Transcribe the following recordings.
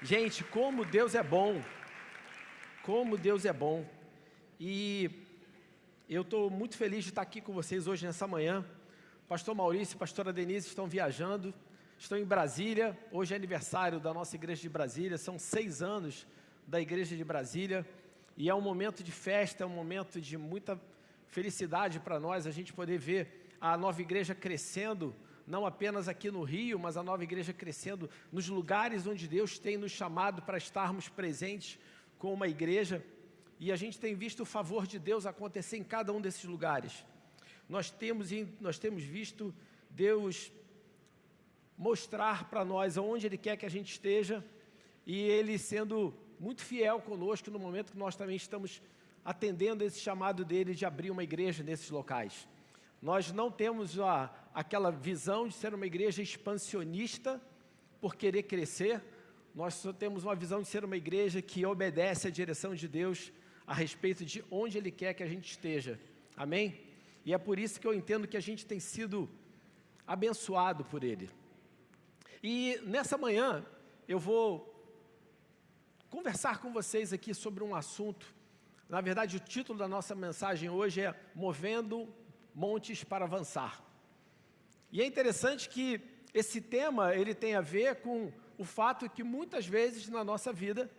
Gente, como Deus é bom, como Deus é bom. E eu estou muito feliz de estar aqui com vocês hoje nessa manhã. Pastor Maurício e pastora Denise estão viajando, estão em Brasília. Hoje é aniversário da nossa igreja de Brasília, são 6 anos da igreja de Brasília. E é um momento de festa, é um momento de muita felicidade para nós, a gente poder ver a nova igreja crescendo, não apenas aqui no Rio, mas a nova igreja crescendo nos lugares onde Deus tem nos chamado para estarmos presentes com uma igreja. E a gente tem visto o favor de Deus acontecer em cada um desses lugares. Nós temos visto Deus mostrar para nós aonde Ele quer que a gente esteja, e Ele sendo muito fiel conosco no momento que nós também estamos atendendo esse chamado dEle de abrir uma igreja nesses locais. Nós não temos aquela visão de ser uma igreja expansionista por querer crescer. Nós só temos uma visão de ser uma igreja que obedece à direção de Deus a respeito de onde Ele quer que a gente esteja. Amém? E é por isso que eu entendo que a gente tem sido abençoado por Ele. E nessa manhã eu vou conversar com vocês aqui sobre um assunto. Na verdade, o título da nossa mensagem hoje é Movendo Montes para Avançar. E é interessante que esse tema, ele tem a ver com o fato que muitas vezes na nossa vida,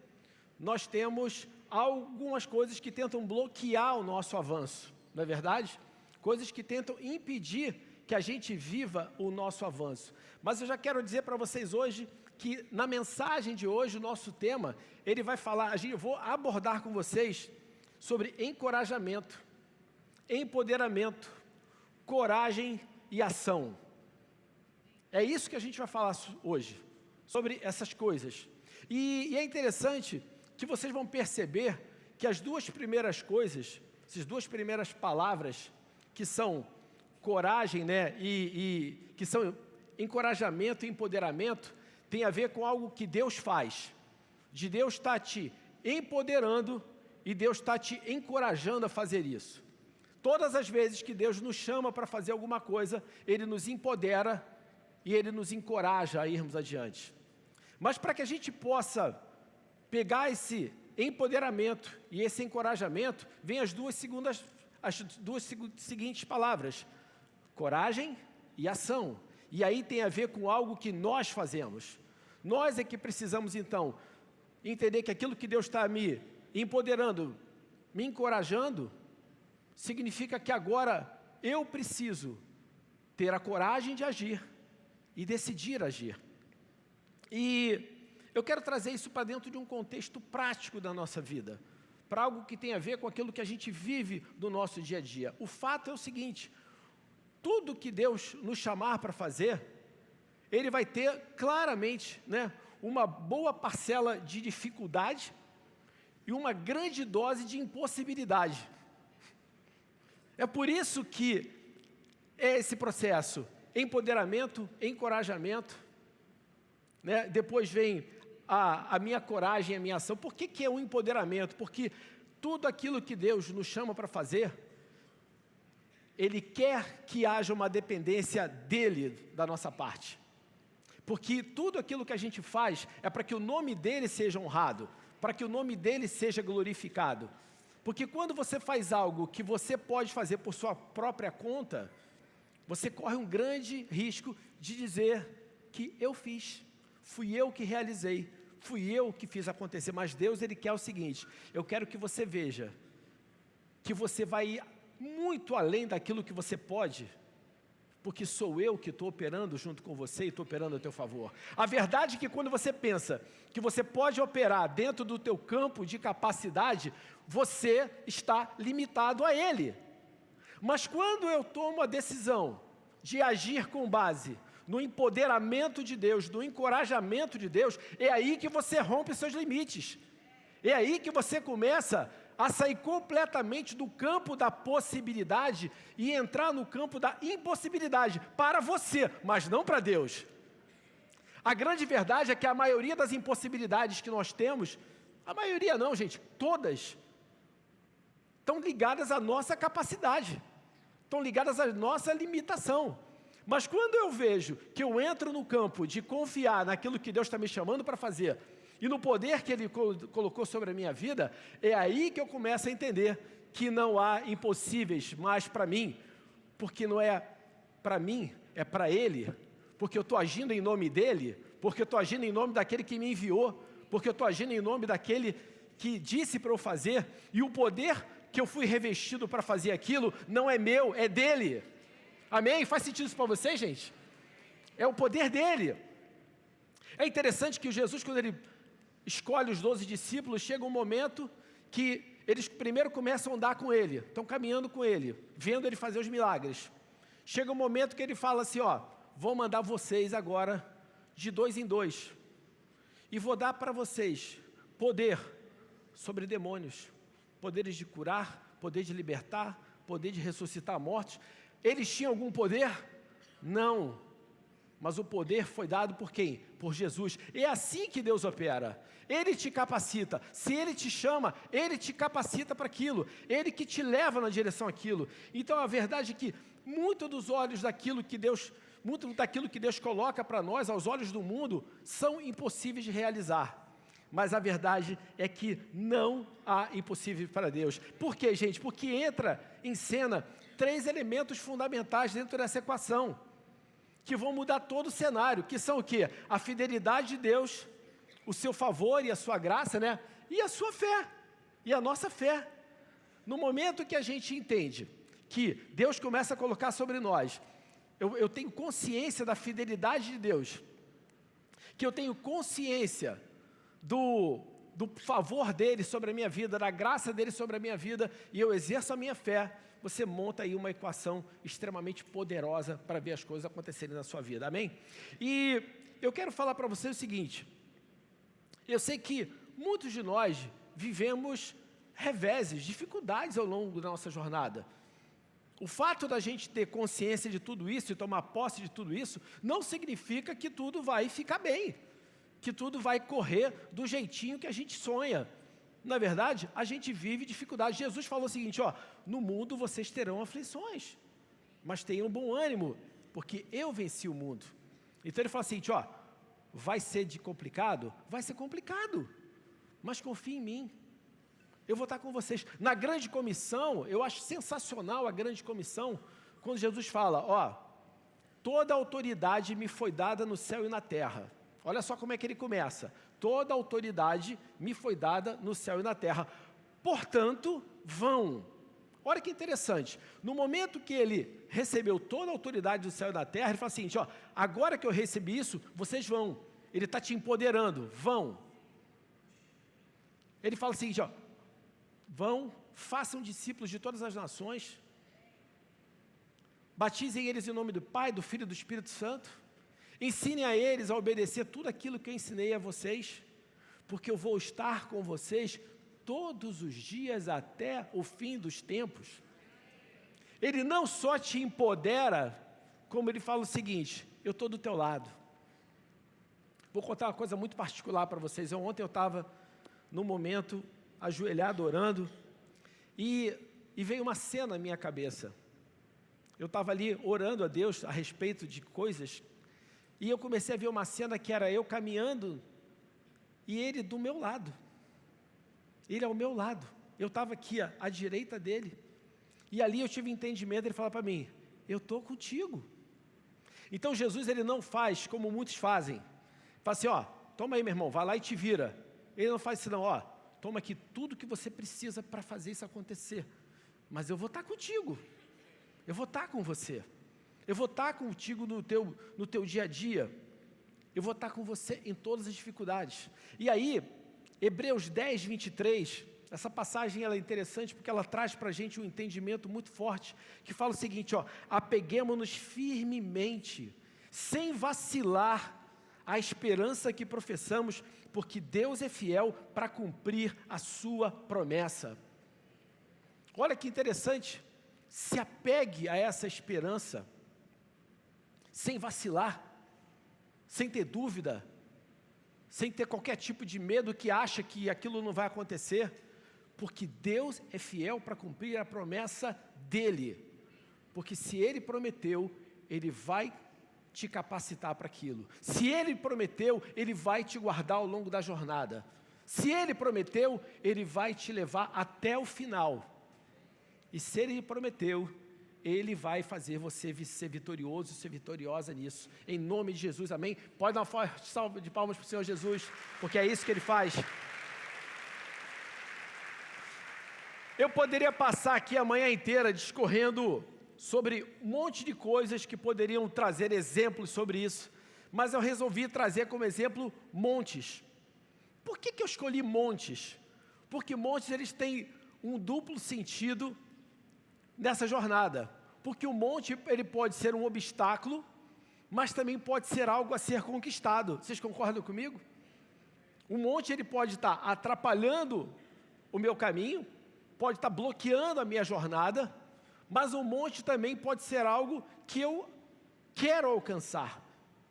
nós temos algumas coisas que tentam bloquear o nosso avanço, não é verdade? Coisas que tentam impedir que a gente viva o nosso avanço. Mas eu já quero dizer para vocês hoje que na mensagem de hoje, o nosso tema, ele vai falar, eu vou abordar com vocês sobre encorajamento, empoderamento, coragem e ação. É isso que a gente vai falar hoje, sobre essas coisas. E é interessante que vocês vão perceber que as duas primeiras coisas, essas duas primeiras palavras, que são coragem, né, e que são encorajamento e empoderamento, tem a ver com algo que Deus faz. De Deus está te empoderando e Deus está te encorajando a fazer isso. Todas as vezes que Deus nos chama para fazer alguma coisa, Ele nos empodera e Ele nos encoraja a irmos adiante. Mas para que a gente possa pegar esse empoderamento e esse encorajamento, vem as duas seguintes palavras: coragem e ação. E aí tem a ver com algo que nós fazemos. Nós é que precisamos então entender que aquilo que Deus está me empoderando, me encorajando, significa que agora eu preciso ter a coragem de agir e decidir agir. E eu quero trazer isso para dentro de um contexto prático da nossa vida, para algo que tem a ver com aquilo que a gente vive no nosso dia a dia. O fato é o seguinte: tudo que Deus nos chamar para fazer, Ele vai ter claramente, né, uma boa parcela de dificuldade e uma grande dose de impossibilidade. É por isso que é esse processo: empoderamento, encorajamento, né? Depois vem a minha coragem, a minha ação. Por que é um empoderamento? Porque tudo aquilo que Deus nos chama para fazer, Ele quer que haja uma dependência dEle da nossa parte. Porque tudo aquilo que a gente faz é para que o nome dEle seja honrado, para que o nome dEle seja glorificado. Porque quando você faz algo que você pode fazer por sua própria conta, você corre um grande risco de dizer que eu fiz, fui eu que realizei, fui eu que fiz acontecer. Mas Deus, Ele quer o seguinte: eu quero que você veja que você vai ir muito além daquilo que você pode, porque sou eu que estou operando junto com você e estou operando a teu favor. A verdade é que quando você pensa que você pode operar dentro do teu campo de capacidade, você está limitado a ele. Mas quando eu tomo a decisão de agir com base no empoderamento de Deus, no encorajamento de Deus, é aí que você rompe seus limites. É aí que você começa a sair completamente do campo da possibilidade e entrar no campo da impossibilidade para você, mas não para Deus. A grande verdade é que a maioria das impossibilidades que nós temos, a maioria não, gente, todas, estão ligadas à nossa capacidade, estão ligadas à nossa limitação. Mas quando eu vejo que eu entro no campo de confiar naquilo que Deus está me chamando para fazer, e no poder que Ele colocou sobre a minha vida, é aí que eu começo a entender que não há impossíveis mais para mim, porque não é para mim, é para Ele, porque eu estou agindo em nome dEle, porque eu estou agindo em nome daquele que me enviou, porque eu estou agindo em nome daquele que disse para eu fazer, e o poder que eu fui revestido para fazer aquilo, não é meu, é dEle. Amém? Faz sentido isso para vocês, gente? É o poder dEle. É interessante que Jesus, quando Ele escolhe os 12 discípulos, chega um momento que eles primeiro começam a andar com Ele, estão caminhando com Ele, vendo Ele fazer os milagres. Chega um momento que Ele fala assim, ó, vou mandar vocês agora de 2 em 2, e vou dar para vocês poder sobre demônios, poderes de curar, poder de libertar, poder de ressuscitar mortos. Eles tinham algum poder? Não. Mas o poder foi dado por quem? Por Jesus. É assim que Deus opera. Ele te capacita. Se Ele te chama, Ele te capacita para aquilo. Ele que te leva na direção àquilo. Então a verdade é que muito daquilo que Deus coloca para nós, aos olhos do mundo, são impossíveis de realizar. Mas a verdade é que não há impossível para Deus. Por quê, gente? Porque entra em cena 3 elementos fundamentais dentro dessa equação, que vão mudar todo o cenário, que são o quê? A fidelidade de Deus, o seu favor e a sua graça, né? E a sua fé, e a nossa fé. No momento que a gente entende que Deus começa a colocar sobre nós, eu tenho consciência da fidelidade de Deus, que eu tenho consciência do favor dEle sobre a minha vida, da graça dEle sobre a minha vida, e eu exerço a minha fé, você monta aí uma equação extremamente poderosa para ver as coisas acontecerem na sua vida, amém? E eu quero falar para você o seguinte, eu sei que muitos de nós vivemos reveses, dificuldades ao longo da nossa jornada. O fato da gente ter consciência de tudo isso e tomar posse de tudo isso, não significa que tudo vai ficar bem, que tudo vai correr do jeitinho que a gente sonha. Na verdade, a gente vive dificuldades. Jesus falou o seguinte, ó, no mundo vocês terão aflições, mas tenham bom ânimo, porque eu venci o mundo. Então ele fala assim, ó, vai ser complicado? Vai ser complicado, mas confie em mim. Eu vou estar com vocês. Na grande comissão, eu acho sensacional a grande comissão, quando Jesus fala, ó, toda autoridade me foi dada no céu e na terra. Olha só como é que ele começa. Toda autoridade me foi dada no céu e na terra. Portanto, vão. Olha que interessante. No momento que ele recebeu toda a autoridade do céu e da terra, ele fala assim, ó, agora que eu recebi isso, vocês vão. Ele está te empoderando. Vão. Ele fala assim, ó, vão, façam discípulos de todas as nações, batizem eles em nome do Pai, do Filho e do Espírito Santo. Ensinem a eles a obedecer tudo aquilo que eu ensinei a vocês, porque eu vou estar com vocês todos os dias até o fim dos tempos. Ele não só te empodera, como ele fala o seguinte, eu estou do teu lado. Vou contar uma coisa muito particular para vocês. Ontem eu estava num momento ajoelhado, orando, e veio uma cena na minha cabeça. Eu estava ali orando a Deus a respeito de coisas, e eu comecei a ver uma cena que era eu caminhando, e Ele do meu lado. Ele ao meu lado. Eu estava aqui à direita dEle. E ali eu tive entendimento, Ele falou para mim, eu estou contigo. Então Jesus, Ele não faz como muitos fazem. Fala assim, ó, toma aí meu irmão, vai lá e te vira. Ele não faz isso não, ó, toma aqui tudo que você precisa para fazer isso acontecer. Mas eu vou estar contigo. Eu vou estar com você. Eu vou estar contigo no teu dia a dia. Eu vou estar com você em todas as dificuldades. E aí, Hebreus 10, 23, essa passagem ela é interessante porque ela traz para a gente um entendimento muito forte, que fala o seguinte, ó, apeguemo-nos firmemente, sem vacilar, à esperança que professamos, porque Deus é fiel para cumprir a sua promessa. Olha que interessante, se apegue a essa esperança, sem vacilar, sem ter dúvida, sem ter qualquer tipo de medo que acha que aquilo não vai acontecer, porque Deus é fiel para cumprir a promessa dEle, porque se Ele prometeu, Ele vai te capacitar para aquilo. Se Ele prometeu, Ele vai te guardar ao longo da jornada. Se Ele prometeu, Ele vai te levar até o final. E se Ele prometeu, Ele vai fazer você ser vitorioso, ser vitoriosa nisso. Em nome de Jesus, amém? Pode dar uma forte salva de palmas para o Senhor Jesus, porque é isso que Ele faz. Eu poderia passar aqui a manhã inteira discorrendo sobre um monte de coisas que poderiam trazer exemplos sobre isso, mas eu resolvi trazer como exemplo montes. Por que eu escolhi montes? Porque montes eles têm um duplo sentido nessa jornada. Porque o monte ele pode ser um obstáculo, mas também pode ser algo a ser conquistado. Vocês concordam comigo? O monte ele pode estar atrapalhando o meu caminho, pode estar bloqueando a minha jornada, mas o monte também pode ser algo que eu quero alcançar,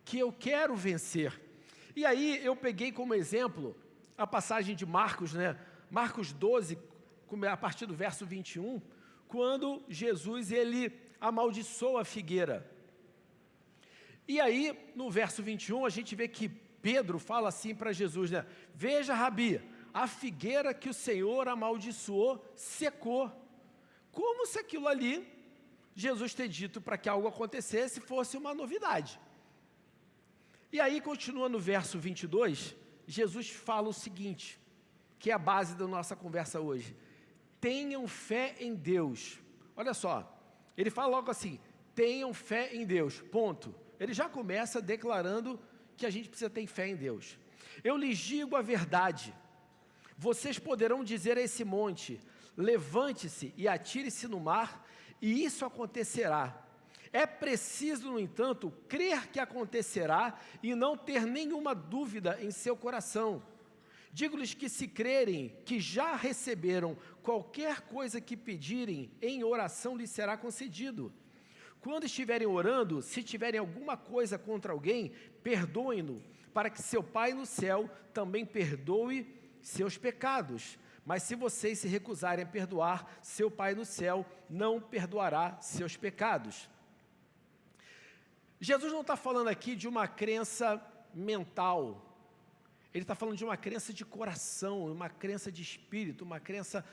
que eu quero vencer. E aí eu peguei como exemplo a passagem de Marcos, Marcos 12, a partir do verso 21, quando Jesus ele amaldiçoa a figueira. E aí, no verso 21, a gente vê que Pedro fala assim para Jesus, veja, Rabi, a figueira que o Senhor amaldiçoou secou. Como se aquilo ali, Jesus ter dito para que algo acontecesse, fosse uma novidade. E aí, continua no verso 22, Jesus fala o seguinte, que é a base da nossa conversa hoje. Tenham fé em Deus. Olha só, ele fala logo assim, tenham fé em Deus, ponto. Ele já começa declarando que a gente precisa ter fé em Deus. Eu lhes digo a verdade, vocês poderão dizer a esse monte, levante-se e atire-se no mar, e isso acontecerá. É preciso, no entanto, crer que acontecerá e não ter nenhuma dúvida em seu coração. Digo-lhes que se crerem que já receberam qualquer coisa que pedirem, em oração lhes será concedido. Quando estiverem orando, se tiverem alguma coisa contra alguém, perdoem-no, para que seu Pai no céu também perdoe seus pecados. Mas se vocês se recusarem a perdoar, seu Pai no céu não perdoará seus pecados. Jesus não está falando aqui de uma crença mental. Ele está falando de uma crença de coração, uma crença de espírito, uma crença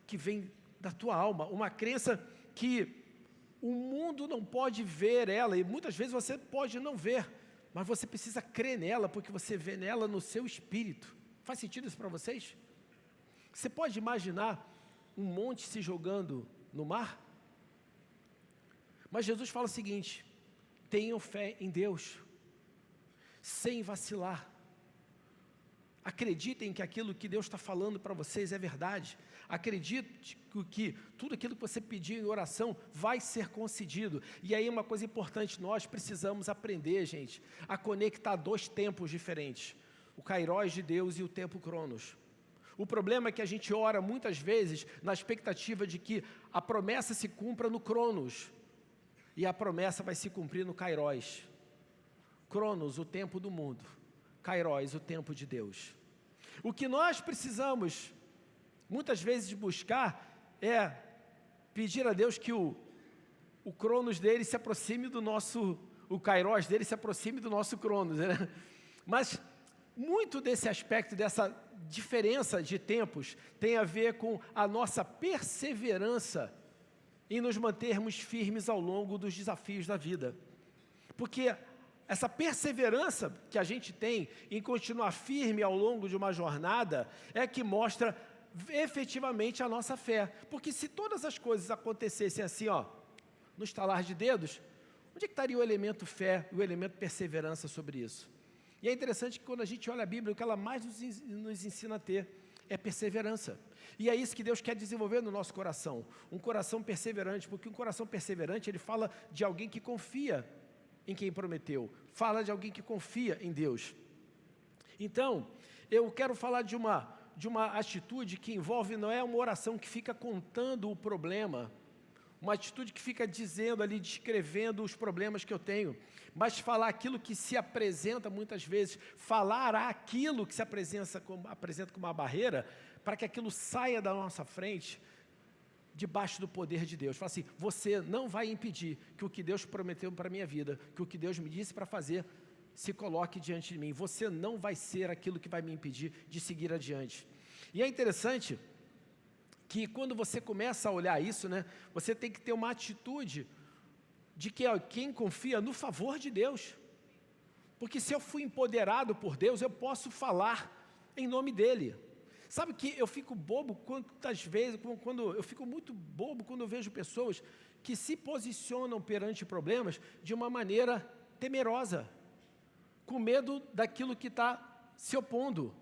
que vem da tua alma, uma crença que o mundo não pode ver ela, e muitas vezes você pode não ver, mas você precisa crer nela, porque você vê nela no seu espírito. Faz sentido isso para vocês? Você pode imaginar um monte se jogando no mar? Mas Jesus fala o seguinte, tenham fé em Deus, sem vacilar. Acreditem que aquilo que Deus está falando para vocês é verdade. Acredite que tudo aquilo que você pedir em oração vai ser concedido. E aí uma coisa importante, nós precisamos aprender, gente, a conectar dois tempos diferentes. O Kairos de Deus e o tempo Cronos. O problema é que a gente ora muitas vezes na expectativa de que a promessa se cumpra no Cronos. E a promessa vai se cumprir no Kairos. Cronos, o tempo do mundo. Kairos, o tempo de Deus. O que nós precisamos, muitas vezes, buscar é pedir a Deus que o Cronos dele se aproxime do nosso, o Kairos dele se aproxime do nosso Cronos, né? Mas muito desse aspecto, dessa diferença de tempos, tem a ver com a nossa perseverança em nos mantermos firmes ao longo dos desafios da vida. Porque essa perseverança que a gente tem em continuar firme ao longo de uma jornada é que mostra efetivamente a nossa fé. Porque se todas as coisas acontecessem assim, no estalar de dedos, onde é que estaria o elemento fé e o elemento perseverança sobre isso? E é interessante que quando a gente olha a Bíblia, o que ela mais nos ensina a ter é perseverança. E é isso que Deus quer desenvolver no nosso coração. Um coração perseverante, porque um coração perseverante, ele fala de alguém que confia em quem prometeu. Fala de alguém que confia em Deus. Então, eu quero falar de uma atitude que envolve, não é uma oração que fica contando o problema, uma atitude que fica dizendo ali, descrevendo os problemas que eu tenho, mas falar aquilo que se apresenta muitas vezes, falar aquilo que se apresenta como uma barreira, para que aquilo saia da nossa frente, debaixo do poder de Deus. Fala assim, você não vai impedir que o que Deus prometeu para a minha vida, que o que Deus me disse para fazer, se coloque diante de mim. Você não vai ser aquilo que vai me impedir de seguir adiante. E é interessante que quando você começa a olhar isso, né, você tem que ter uma atitude de que quem confia no favor de Deus. Porque se eu fui empoderado por Deus, eu posso falar em nome dEle. Sabe que eu fico bobo quantas vezes, eu fico muito bobo quando eu vejo pessoas que se posicionam perante problemas de uma maneira temerosa, com medo daquilo que está se opondo.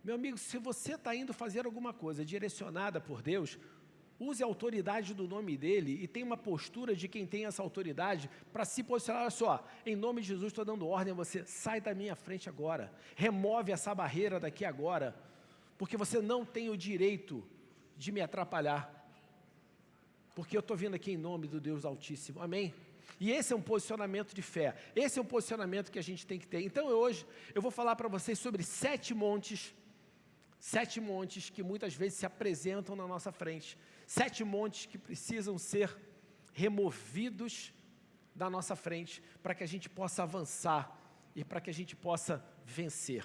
Meu amigo, se você está indo fazer alguma coisa direcionada por Deus, use a autoridade do nome dEle e tenha uma postura de quem tem essa autoridade para se posicionar. Olha só, em nome de Jesus estou dando ordem a você, sai da minha frente agora, remove essa barreira daqui agora, porque você não tem o direito de me atrapalhar, porque eu estou vindo aqui em nome do Deus Altíssimo, amém? E esse é um posicionamento de fé, esse é um posicionamento que a gente tem que ter. Então hoje eu vou falar para vocês sobre 7 montes que muitas vezes se apresentam na nossa frente, 7 montes que precisam ser removidos da nossa frente, para que a gente possa avançar e para que a gente possa vencer.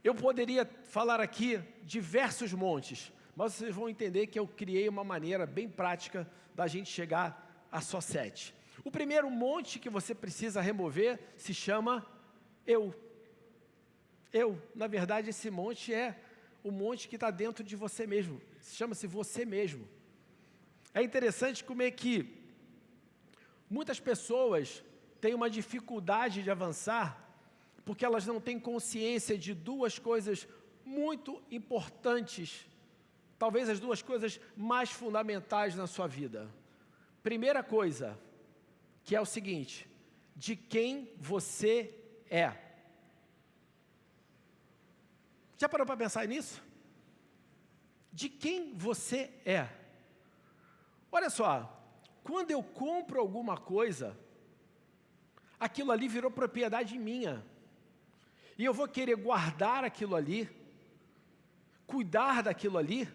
Eu poderia falar aqui diversos montes, mas vocês vão entender que eu criei uma maneira bem prática da gente chegar a só 7. O primeiro monte que você precisa remover se chama eu. Na verdade, esse monte é o monte que está dentro de você mesmo, chama-se você mesmo. É interessante como é que muitas pessoas têm uma dificuldade de avançar, porque elas não têm consciência de 2 coisas muito importantes, talvez as 2 coisas mais fundamentais na sua vida. Primeira coisa, que é o seguinte, de quem você é. Já parou para pensar nisso? De quem você é. Olha só, quando eu compro alguma coisa, aquilo ali virou propriedade minha. E eu vou querer guardar aquilo ali, cuidar daquilo ali,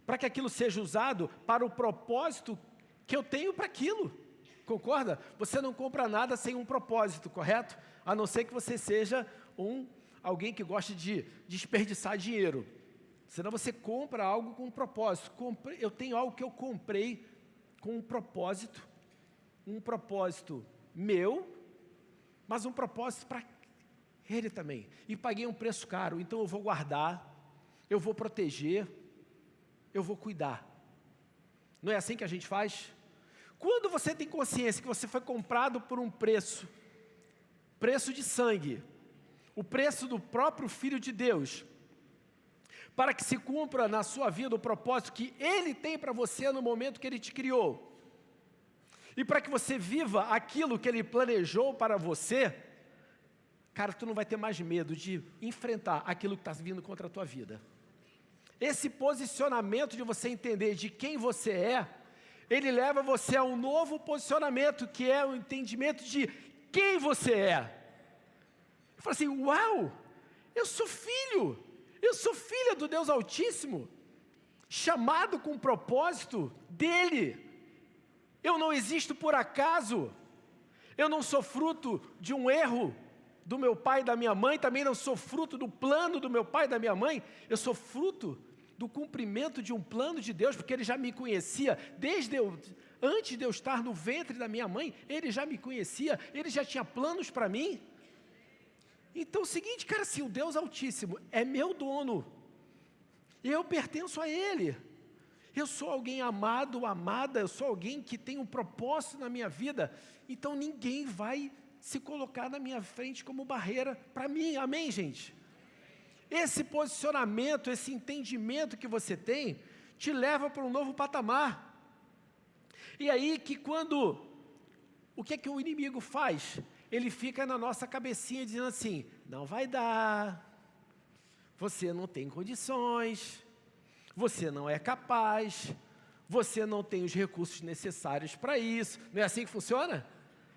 para que aquilo seja usado para o propósito que eu tenho para aquilo. Concorda? Você não compra nada sem um propósito, correto? A não ser que você seja alguém que gosta de desperdiçar dinheiro. Senão você compra algo com um propósito. Eu tenho algo que eu comprei com um propósito meu, mas um propósito para ele também. E paguei um preço caro, então eu vou guardar, eu vou proteger, eu vou cuidar. Não é assim que a gente faz? Quando você tem consciência que você foi comprado por um preço de sangue, o preço do próprio Filho de Deus, para que se cumpra na sua vida o propósito que Ele tem para você no momento que Ele te criou, e para que você viva aquilo que Ele planejou para você, cara, tu não vai ter mais medo de enfrentar aquilo que está vindo contra a tua vida. Esse posicionamento de você entender de quem você é, ele leva você a um novo posicionamento, que é o entendimento de quem você é. Eu falo assim, uau, eu sou filha do Deus Altíssimo, chamado com o propósito dEle. Eu não existo por acaso, eu não sou fruto de um erro do meu pai e da minha mãe, também não sou fruto do plano do meu pai e da minha mãe, eu sou fruto do cumprimento de um plano de Deus, porque Ele já me conhecia, antes de eu estar no ventre da minha mãe, Ele já me conhecia, Ele já tinha planos para mim. Então é o seguinte, cara, se o Deus Altíssimo é meu dono, e eu pertenço a Ele, eu sou alguém amado, amada, eu sou alguém que tem um propósito na minha vida, então ninguém vai se colocar na minha frente como barreira para mim, amém, gente? Esse posicionamento, esse entendimento que você tem, te leva para um novo patamar. E aí o que é que o inimigo faz? Ele fica na nossa cabecinha dizendo assim, não vai dar, você não tem condições, você não é capaz, você não tem os recursos necessários para isso. Não é assim que funciona?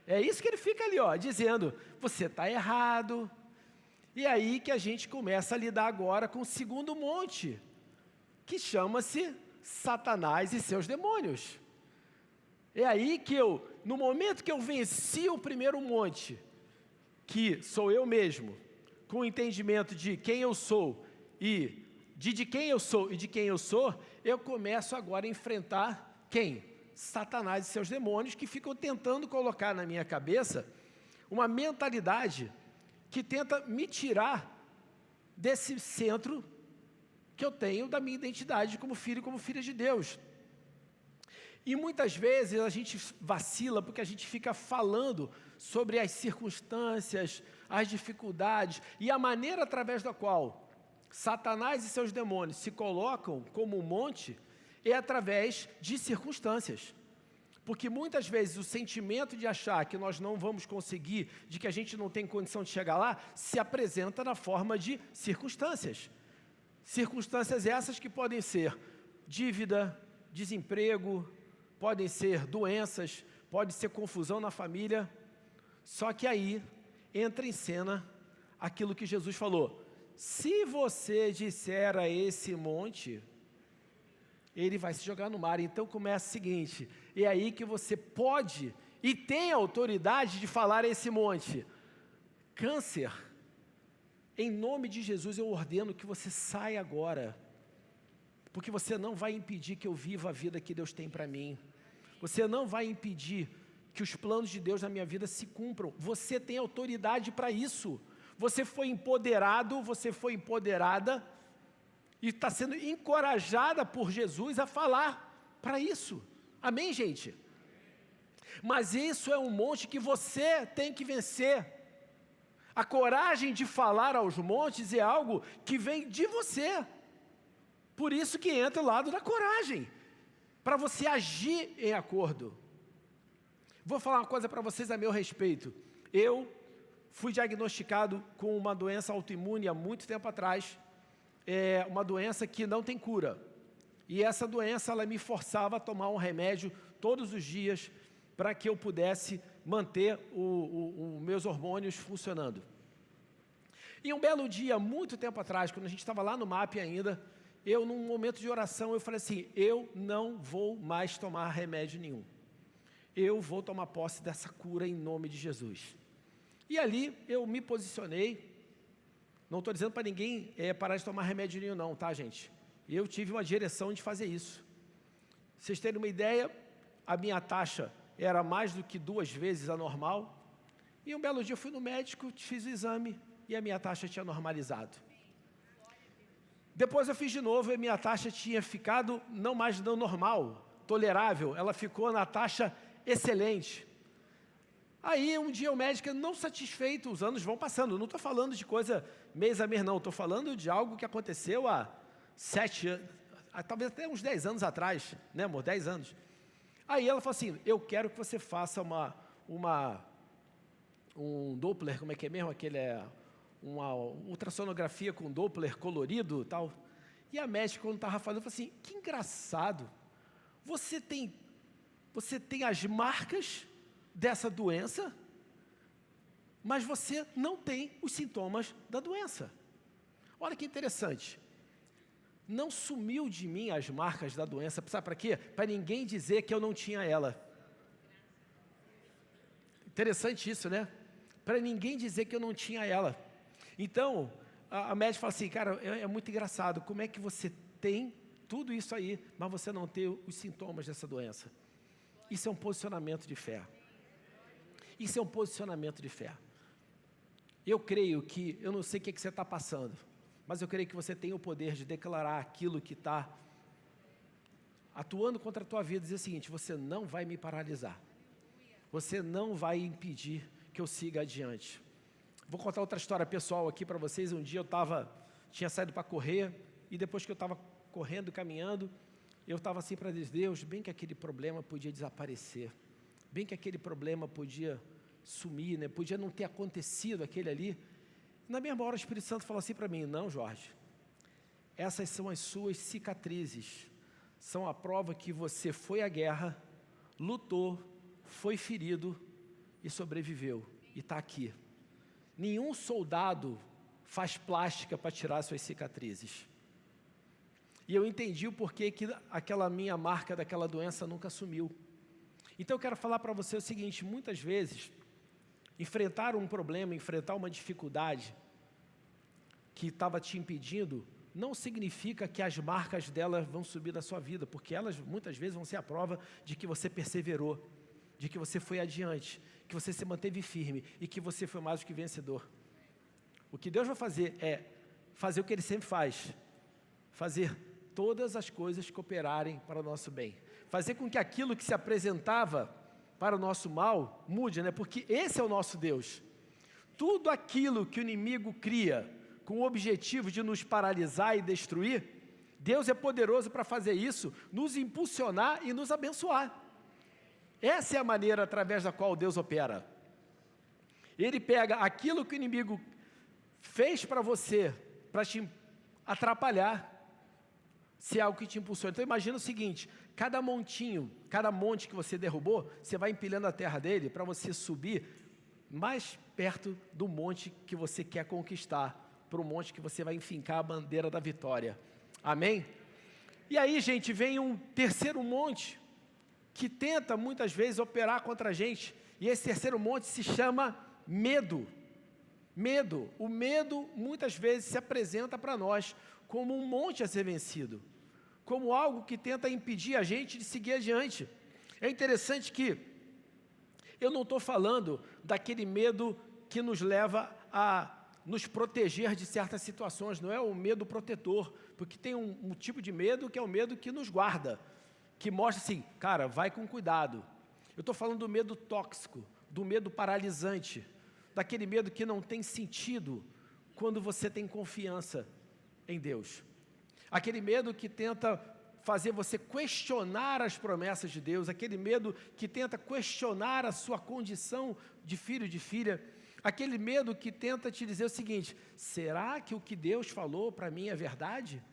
É isso que ele fica ali, dizendo, você está errado. E aí que a gente começa a lidar agora com o segundo monte, que chama-se Satanás e seus demônios. É aí que no momento que eu venci o primeiro monte, que sou eu mesmo, com o entendimento de quem eu sou e de quem eu sou e de quem eu sou, eu começo agora a enfrentar quem? Satanás e seus demônios, que ficam tentando colocar na minha cabeça uma mentalidade que tenta me tirar desse centro que eu tenho da minha identidade como filho e como filha de Deus. E muitas vezes a gente vacila porque a gente fica falando sobre as circunstâncias, as dificuldades e a maneira através da qual Satanás e seus demônios se colocam como um monte é através de circunstâncias. Porque muitas vezes o sentimento de achar que nós não vamos conseguir, de que a gente não tem condição de chegar lá, se apresenta na forma de circunstâncias. Circunstâncias essas que podem ser dívida, desemprego, podem ser doenças, pode ser confusão na família. Só que aí entra em cena aquilo que Jesus falou: se você disser a esse monte, ele vai se jogar no mar. Então começa o seguinte, é aí que você pode e tem a autoridade de falar a esse monte: câncer, em nome de Jesus eu ordeno que você saia agora, porque você não vai impedir que eu viva a vida que Deus tem para mim. Você não vai impedir que os planos de Deus na minha vida se cumpram. Você tem autoridade para isso. Você foi empoderado, você foi empoderada e está sendo encorajada por Jesus a falar para isso. Amém, gente? Mas isso é um monte que você tem que vencer. A coragem de falar aos montes é algo que vem de você. Por isso que entra o lado da coragem, para você agir em acordo. Vou falar uma coisa para vocês a meu respeito. Eu fui diagnosticado com uma doença autoimune há muito tempo atrás. É uma doença que não tem cura. E essa doença, ela me forçava a tomar um remédio todos os dias para que eu pudesse manter os meus hormônios funcionando. E um belo dia, muito tempo atrás, quando a gente estava lá no MAP ainda, num momento de oração, eu falei assim: eu não vou mais tomar remédio nenhum. Eu vou tomar posse dessa cura em nome de Jesus. E ali eu me posicionei. Não estou dizendo para ninguém parar de tomar remédio nenhum não, tá, gente? Eu tive uma direção de fazer isso. Vocês terem uma ideia, a minha taxa era mais do que 2 vezes a normal. E um belo dia eu fui no médico, fiz o exame e a minha taxa tinha normalizado. Depois eu fiz de novo e a minha taxa tinha ficado não mais não normal, tolerável. Ela ficou na taxa excelente. Aí um dia o médico, não satisfeito, os anos vão passando. Não estou falando de coisa mês a mês não, estou falando de algo que aconteceu há 7 anos, talvez até uns 10 anos atrás, né amor, 10 anos. Aí ela falou assim: eu quero que você faça um Doppler, como é que é mesmo? Uma ultrassonografia com Doppler colorido e tal. E a médica, quando estava falando, falou assim: que engraçado, você tem as marcas dessa doença, mas você não tem os sintomas da doença. Olha que interessante. Não sumiu de mim as marcas da doença, sabe para quê? Para ninguém dizer que eu não tinha ela. Interessante isso, né? Para ninguém dizer que eu não tinha ela. Então, a médica fala assim: cara, é muito engraçado, como é que você tem tudo isso aí, mas você não tem os sintomas dessa doença? Isso é um posicionamento de fé. Isso é um posicionamento de fé. Eu creio que, eu não sei o que você está passando, mas eu creio que você tem o poder de declarar aquilo que está atuando contra a tua vida, dizer o seguinte: você não vai me paralisar. Você não vai impedir que eu siga adiante. Vou contar outra história pessoal aqui para vocês. Um dia eu tinha saído para correr, e depois que eu estava correndo, caminhando, eu estava assim para Deus: bem que aquele problema podia desaparecer, bem que aquele problema podia sumir, né? Podia não ter acontecido aquele ali. Na mesma hora o Espírito Santo falou assim para mim: não, Jorge, essas são as suas cicatrizes, são a prova que você foi à guerra, lutou, foi ferido e sobreviveu, e está aqui. Nenhum soldado faz plástica para tirar suas cicatrizes. E eu entendi o porquê que aquela minha marca daquela doença nunca sumiu. Então eu quero falar para você o seguinte: muitas vezes, enfrentar um problema, enfrentar uma dificuldade que estava te impedindo, não significa que as marcas delas vão subir na sua vida, porque elas muitas vezes vão ser a prova de que você perseverou, de que você foi adiante, que você se manteve firme e que você foi mais do que vencedor. O que Deus vai fazer é fazer o que Ele sempre faz, fazer todas as coisas cooperarem para o nosso bem, fazer com que aquilo que se apresentava para o nosso mal mude, né? Porque esse é o nosso Deus. Tudo aquilo que o inimigo cria com o objetivo de nos paralisar e destruir, Deus é poderoso para fazer isso, nos impulsionar e nos abençoar. Essa é a maneira através da qual Deus opera. Ele pega aquilo que o inimigo fez para você, para te atrapalhar, se é algo que te impulsiona. Então imagina o seguinte: cada monte que você derrubou, você vai empilhando a terra dele para você subir mais perto do monte que você quer conquistar, para o monte que você vai enfincar a bandeira da vitória. Amém? E aí, gente, vem um terceiro monte que tenta muitas vezes operar contra a gente, e esse terceiro monte se chama medo. Medo. O medo muitas vezes se apresenta para nós como um monte a ser vencido, como algo que tenta impedir a gente de seguir adiante. É interessante que eu não estou falando daquele medo que nos leva a nos proteger de certas situações, não é o medo protetor, porque tem um tipo de medo que é o medo que nos guarda, que mostra assim, cara, vai com cuidado. Eu estou falando do medo tóxico, do medo paralisante, daquele medo que não tem sentido quando você tem confiança em Deus. Aquele medo que tenta fazer você questionar as promessas de Deus, aquele medo que tenta questionar a sua condição de filho, de filha, aquele medo que tenta te dizer o seguinte: será que o que Deus falou para mim é verdade?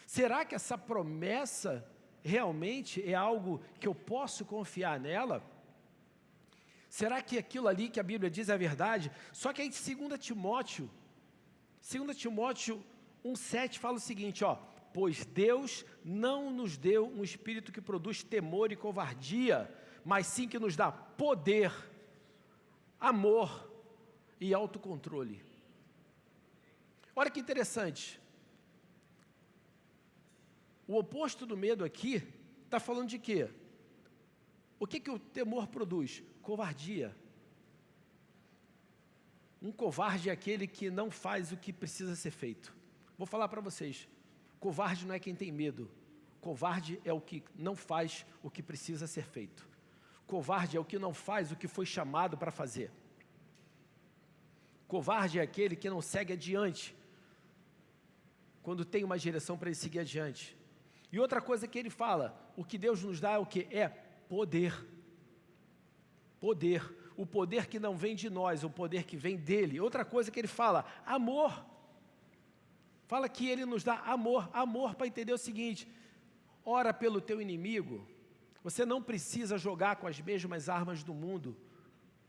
Será que essa promessa realmente é algo que eu posso confiar nela? Será que aquilo ali que a Bíblia diz é verdade? Só que aí 2 Timóteo 1,7 fala o seguinte, ó: pois Deus não nos deu um espírito que produz temor e covardia, mas sim que nos dá poder, amor e autocontrole. Olha que interessante. O oposto do medo aqui está falando de quê? O que o temor produz? Covardia. Um covarde é aquele que não faz o que precisa ser feito. Vou falar para vocês, covarde não é quem tem medo. Covarde é o que não faz o que precisa ser feito. Covarde é o que não faz o que foi chamado para fazer. Covarde é aquele que não segue adiante, quando tem uma direção para ele seguir adiante. E outra coisa que ele fala, o que Deus nos dá é o que? É poder. Poder. O poder que não vem de nós, o poder que vem dele. Outra coisa que ele fala, amor. Fala que ele nos dá amor. Amor para entender o seguinte: ora pelo teu inimigo. Você não precisa jogar com as mesmas armas do mundo.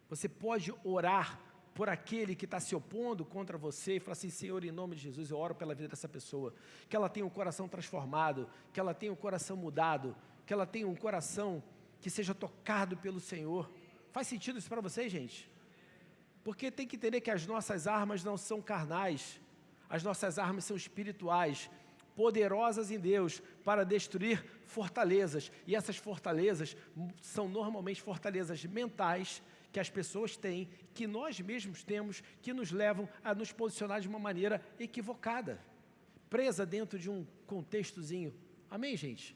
Você pode orar por aquele que está se opondo contra você e falar assim: Senhor, em nome de Jesus, eu oro pela vida dessa pessoa, que ela tenha um coração transformado, que ela tenha um coração mudado, que ela tenha um coração que seja tocado pelo Senhor. Faz sentido isso para vocês, gente? Porque tem que entender que as nossas armas não são carnais, as nossas armas são espirituais, poderosas em Deus para destruir fortalezas, e essas fortalezas são normalmente fortalezas mentais que as pessoas têm, que nós mesmos temos, que nos levam a nos posicionar de uma maneira equivocada, presa dentro de um contextozinho. Amém, gente?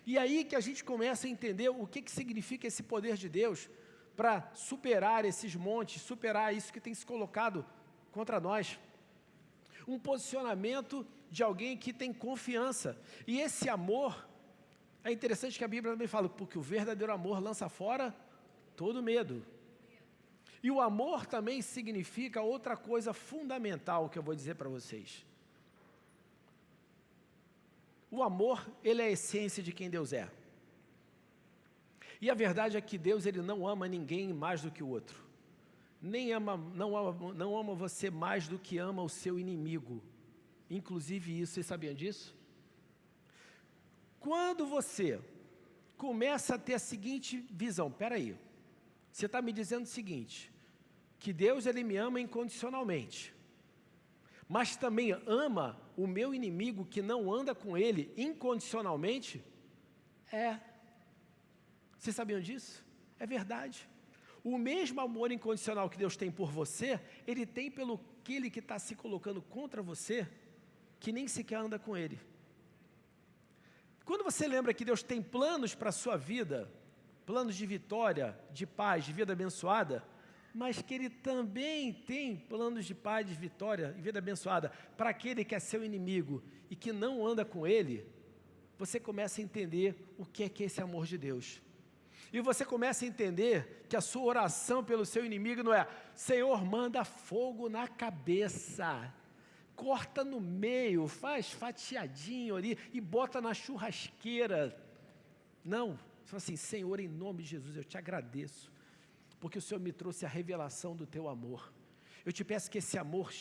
E aí que a gente começa a entender o que significa esse poder de Deus para superar esses montes, superar isso que tem se colocado contra nós. Um posicionamento de alguém que tem confiança. E esse amor, é interessante que a Bíblia também fala, porque o verdadeiro amor lança fora todo medo. E o amor também significa outra coisa fundamental que eu vou dizer para vocês. O amor, ele é a essência de quem Deus é. E a verdade é que Deus, ele não ama ninguém mais do que o outro. Não ama você mais do que ama o seu inimigo. Inclusive isso, vocês sabiam disso? Quando você começa a ter a seguinte visão, peraí, você está me dizendo o seguinte, que Deus ele me ama incondicionalmente, mas também ama o meu inimigo que não anda com ele incondicionalmente? Vocês sabiam disso? É verdade. O mesmo amor incondicional que Deus tem por você, Ele tem pelo aquele que está se colocando contra você, que nem sequer anda com Ele. Quando você lembra que Deus tem planos para a sua vida, planos de vitória, de paz, de vida abençoada, mas que Ele também tem planos de paz, de vitória e vida abençoada para aquele que é seu inimigo e que não anda com Ele, você começa a entender o que é esse amor de Deus. E você começa a entender que a sua oração pelo seu inimigo não é: Senhor, manda fogo na cabeça, corta no meio, faz fatiadinho ali e bota na churrasqueira. Não, você fala assim: Senhor, em nome de Jesus, eu te agradeço, porque o Senhor me trouxe a revelação do teu amor. Eu te peço que esse amor,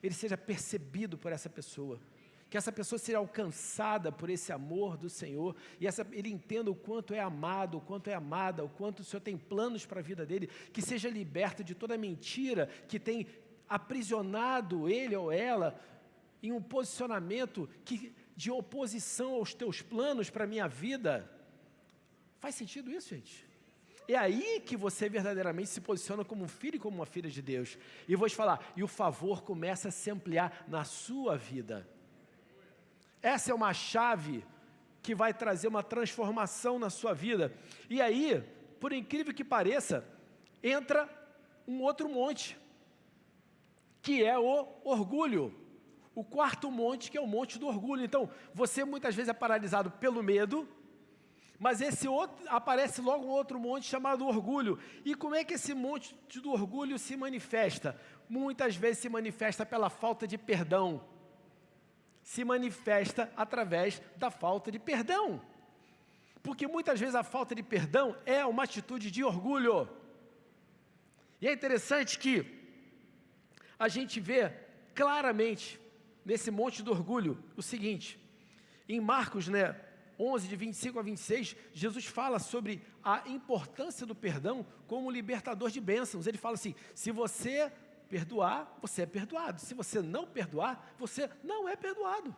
ele seja percebido por essa pessoa, que essa pessoa seja alcançada por esse amor do Senhor, e ele entenda o quanto é amado, o quanto é amada, o quanto o Senhor tem planos para a vida dele, que seja liberto de toda mentira que tem aprisionado ele ou ela em um posicionamento de oposição aos teus planos para a minha vida. Faz sentido isso, gente? É aí que você verdadeiramente se posiciona como um filho e como uma filha de Deus. E vou te falar, e o favor começa a se ampliar na sua vida. Essa é uma chave que vai trazer uma transformação na sua vida. E aí, por incrível que pareça, entra um outro monte, que é o orgulho. O quarto monte, que é o monte do orgulho. Então, você muitas vezes é paralisado pelo medo, mas aparece logo um outro monte chamado orgulho. E como é que esse monte do orgulho se manifesta? Muitas vezes se manifesta pela falta de perdão. Se manifesta através da falta de perdão. Porque muitas vezes a falta de perdão é uma atitude de orgulho. E é interessante que a gente vê claramente nesse monte do orgulho o seguinte: em Marcos 11, de 25 a 26, Jesus fala sobre a importância do perdão como libertador de bênçãos. Ele fala assim: se você perdoar, você é perdoado. Se você não perdoar, você não é perdoado.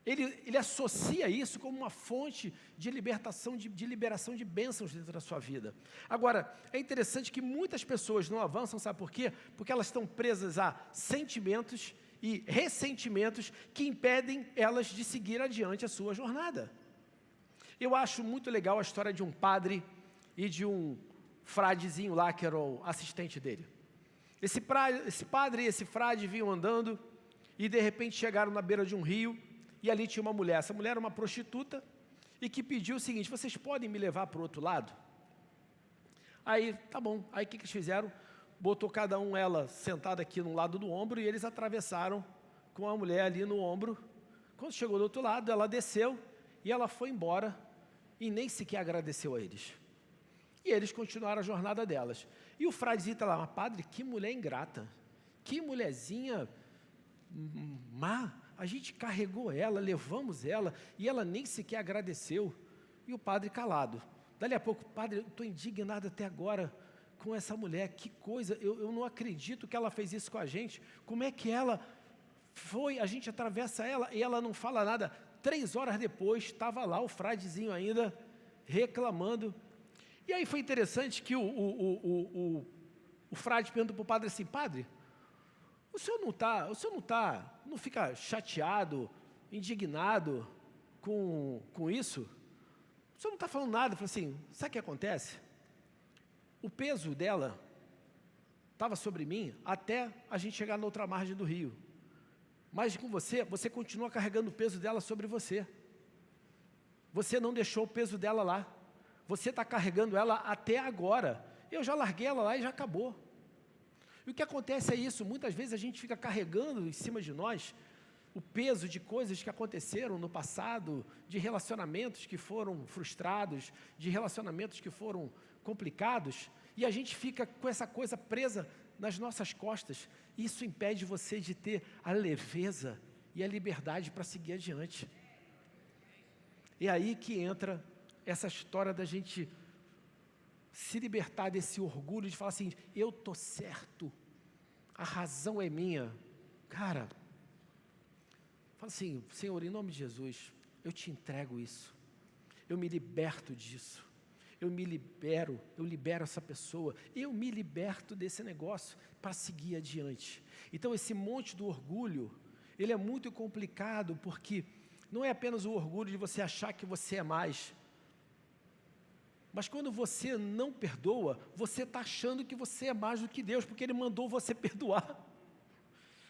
Ele associa isso como uma fonte de libertação, de liberação de bênçãos dentro da sua vida. Agora, é interessante que muitas pessoas não avançam, sabe por quê? Porque elas estão presas a sentimentos e ressentimentos que impedem elas de seguir adiante a sua jornada. Eu acho muito legal a história de um padre e de um fradezinho lá, que era o assistente dele. Esse padre e esse frade vinham andando e de repente chegaram na beira de um rio e ali tinha uma mulher. Essa mulher era uma prostituta e que pediu o seguinte: vocês podem me levar para o outro lado? Aí, tá bom. Aí o que eles fizeram? Botou cada um ela sentada aqui num lado do ombro e eles atravessaram com a mulher ali no ombro. Quando chegou do outro lado, ela desceu e ela foi embora e nem sequer agradeceu a eles. E eles continuaram a jornada delas. E o fradezinho está lá: mas padre, que mulher ingrata, que mulherzinha má, a gente carregou ela, levamos ela, e ela nem sequer agradeceu. E o padre calado. Dali a pouco: padre, eu estou indignado até agora com essa mulher, que coisa, eu não acredito que ela fez isso com a gente. Como é que ela foi, a gente atravessa ela e ela não fala nada. 3 horas depois, estava lá o fradezinho ainda reclamando. E aí foi interessante que o frade perguntou para o padre assim: padre, o senhor não fica chateado, indignado com isso? O senhor não está falando nada? Eu falei assim: sabe o que acontece? O peso dela estava sobre mim até a gente chegar na outra margem do rio. Mas com você continua carregando o peso dela sobre você. Você não deixou o peso dela lá. Você está carregando ela até agora. Eu já larguei ela lá e já acabou. E o que acontece é isso: muitas vezes a gente fica carregando em cima de nós o peso de coisas que aconteceram no passado, de relacionamentos que foram frustrados, de relacionamentos que foram complicados, e a gente fica com essa coisa presa nas nossas costas. Isso impede você de ter a leveza e a liberdade para seguir adiante. É aí que entra essa história da gente se libertar desse orgulho de falar assim, eu estou certo, a razão é minha. Cara, fala assim, Senhor, em nome de Jesus, eu te entrego isso, eu me liberto disso, eu libero essa pessoa, eu me liberto desse negócio para seguir adiante. Então esse monte do orgulho, ele é muito complicado, porque não é apenas o orgulho de você achar que você é mais, mas quando você não perdoa, você está achando que você é mais do que Deus, porque Ele mandou você perdoar,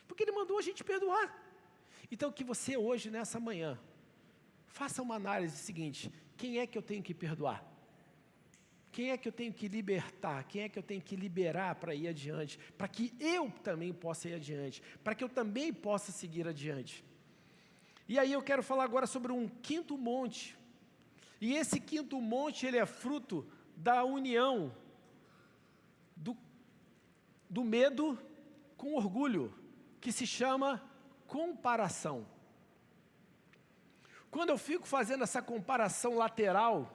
porque Ele mandou a gente perdoar. Então que você hoje, nessa manhã, faça uma análise seguinte, quem é que eu tenho que perdoar? Quem é que eu tenho que libertar? Quem é que eu tenho que liberar para ir adiante? Para que eu também possa ir adiante, para que eu também possa seguir adiante. E aí eu quero falar agora sobre um quinto monte. E esse quinto monte, ele é fruto da união do medo com orgulho, que se chama comparação. Quando eu fico fazendo essa comparação lateral,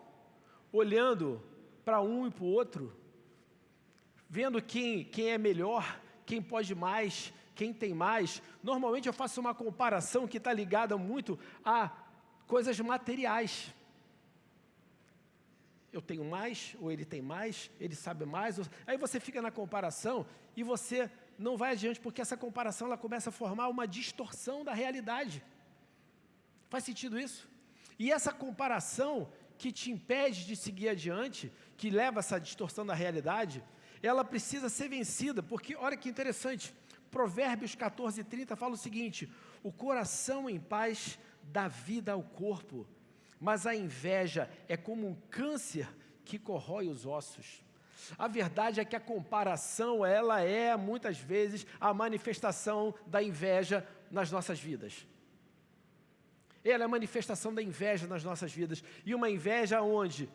olhando para um e para o outro, vendo quem é melhor, quem pode mais, quem tem mais, normalmente eu faço uma comparação que está ligada muito a coisas materiais. Eu tenho mais, ou ele tem mais, ele sabe mais. Aí você fica na comparação e você não vai adiante, porque essa comparação ela começa a formar uma distorção da realidade. Faz sentido isso? E essa comparação que te impede de seguir adiante, que leva a essa distorção da realidade, ela precisa ser vencida, porque olha que interessante, Provérbios 14:30 fala o seguinte, o coração em paz dá vida ao corpo, mas a inveja é como um câncer que corrói os ossos. A verdade é que a comparação, ela é muitas vezes a manifestação da inveja nas nossas vidas. Ela é a manifestação da inveja nas nossas vidas. E uma inveja onde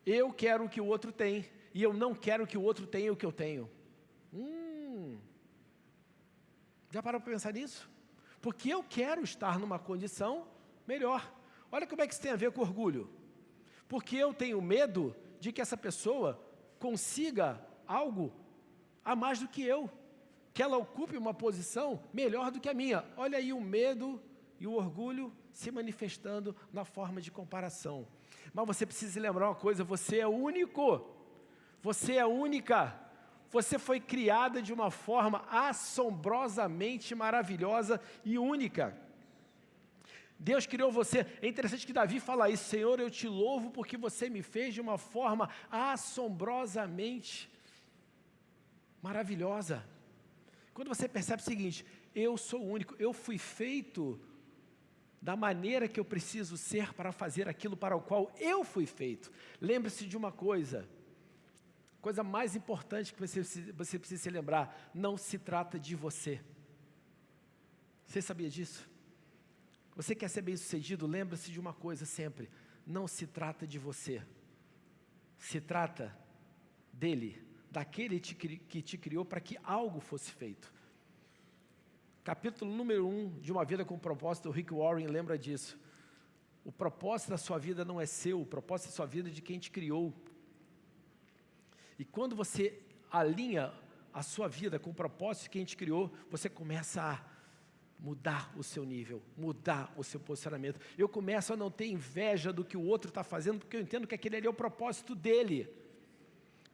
eu quero o que o outro tem e eu não quero que o outro tenha o que eu tenho. Já parou para pensar nisso? Porque eu quero estar numa condição melhor. Olha como é que isso tem a ver com orgulho. Porque eu tenho medo de que essa pessoa consiga algo a mais do que eu. Que ela ocupe uma posição melhor do que a minha. Olha aí o medo e o orgulho se manifestando na forma de comparação. Mas você precisa lembrar uma coisa, você é único. Você é única. Você foi criada de uma forma assombrosamente maravilhosa e única. Deus criou você, é interessante que Davi fala isso, Senhor, eu te louvo porque você me fez de uma forma assombrosamente maravilhosa. Quando você percebe o seguinte, eu sou único, eu fui feito da maneira que eu preciso ser para fazer aquilo para o qual eu fui feito. Lembre-se de uma coisa mais importante que você precisa se lembrar, não se trata de você. Você sabia disso? Você quer ser bem-sucedido? Lembra-se de uma coisa sempre, não se trata de você, se trata dele, daquele que te criou para que algo fosse feito. Capítulo número 1 de Uma Vida com Propósito, o Rick Warren lembra disso. O propósito da sua vida não é seu, o propósito da sua vida é de quem te criou. E quando você alinha a sua vida com o propósito de quem te criou, você começa a mudar o seu nível, mudar o seu posicionamento. Eu começo a não ter inveja do que o outro está fazendo, porque eu entendo que aquele ali é o propósito dele.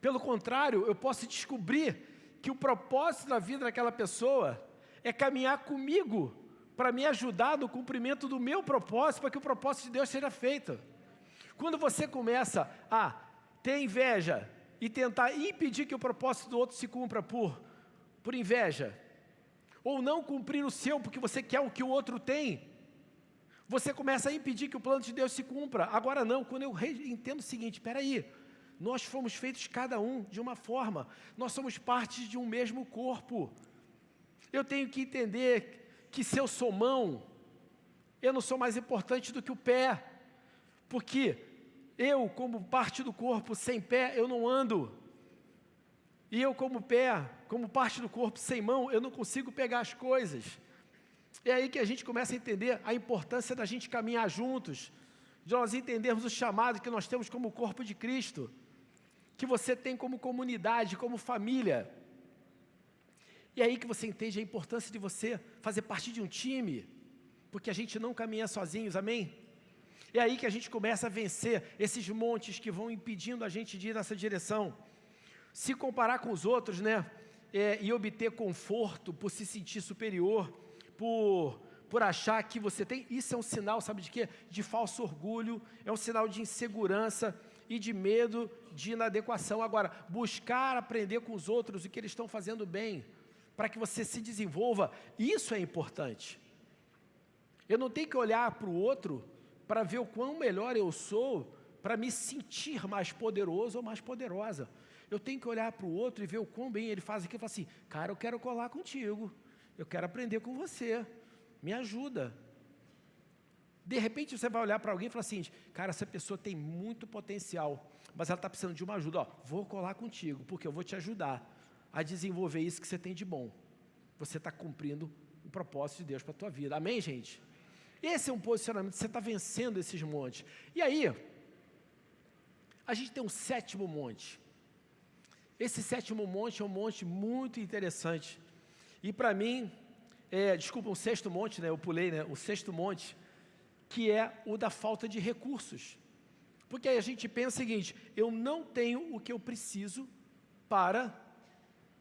Pelo contrário, eu posso descobrir que o propósito da vida daquela pessoa é caminhar comigo para me ajudar no cumprimento do meu propósito, para que o propósito de Deus seja feito. Quando você começa a ter inveja e tentar impedir que o propósito do outro se cumpra por inveja, ou não cumprir o seu porque você quer o que o outro tem, você começa a impedir que o plano de Deus se cumpra. Agora não, quando eu entendo o seguinte, espera aí, nós fomos feitos cada um de uma forma, nós somos parte de um mesmo corpo. Eu tenho que entender que se eu sou mão, eu não sou mais importante do que o pé, porque eu, como parte do corpo, sem pé, eu não ando. E eu como pé, como parte do corpo, sem mão, eu não consigo pegar as coisas. É aí que a gente começa a entender a importância da gente caminhar juntos, de nós entendermos o chamado que nós temos como corpo de Cristo, que você tem como comunidade, como família. E é aí que você entende a importância de você fazer parte de um time, porque a gente não caminha sozinhos, amém? É aí que a gente começa a vencer esses montes que vão impedindo a gente de ir nessa direção. Se comparar com os outros, né? E obter conforto, por se sentir superior, por achar que você tem, isso é um sinal, sabe de quê? De falso orgulho, é um sinal de insegurança e de medo de inadequação. Agora, buscar aprender com os outros o que eles estão fazendo bem, para que você se desenvolva, isso é importante. Eu não tenho que olhar para o outro para ver o quão melhor eu sou, para me sentir mais poderoso ou mais poderosa. Eu tenho que olhar para o outro e ver o quão bem ele faz aquilo e falar assim, cara, eu quero colar contigo, eu quero aprender com você, me ajuda. De repente você vai olhar para alguém e falar assim, cara, essa pessoa tem muito potencial, mas ela está precisando de uma ajuda. Vou colar contigo, porque eu vou te ajudar a desenvolver isso que você tem de bom. Você está cumprindo o propósito de Deus para a tua vida. Amém, gente? Esse é um posicionamento, você está vencendo esses montes. E aí, a gente tem um sétimo monte. Esse sétimo monte é um monte muito interessante. E para mim, o sexto monte, né? Eu pulei, né? O sexto monte, que é o da falta de recursos. Porque aí a gente pensa o seguinte, eu não tenho o que eu preciso para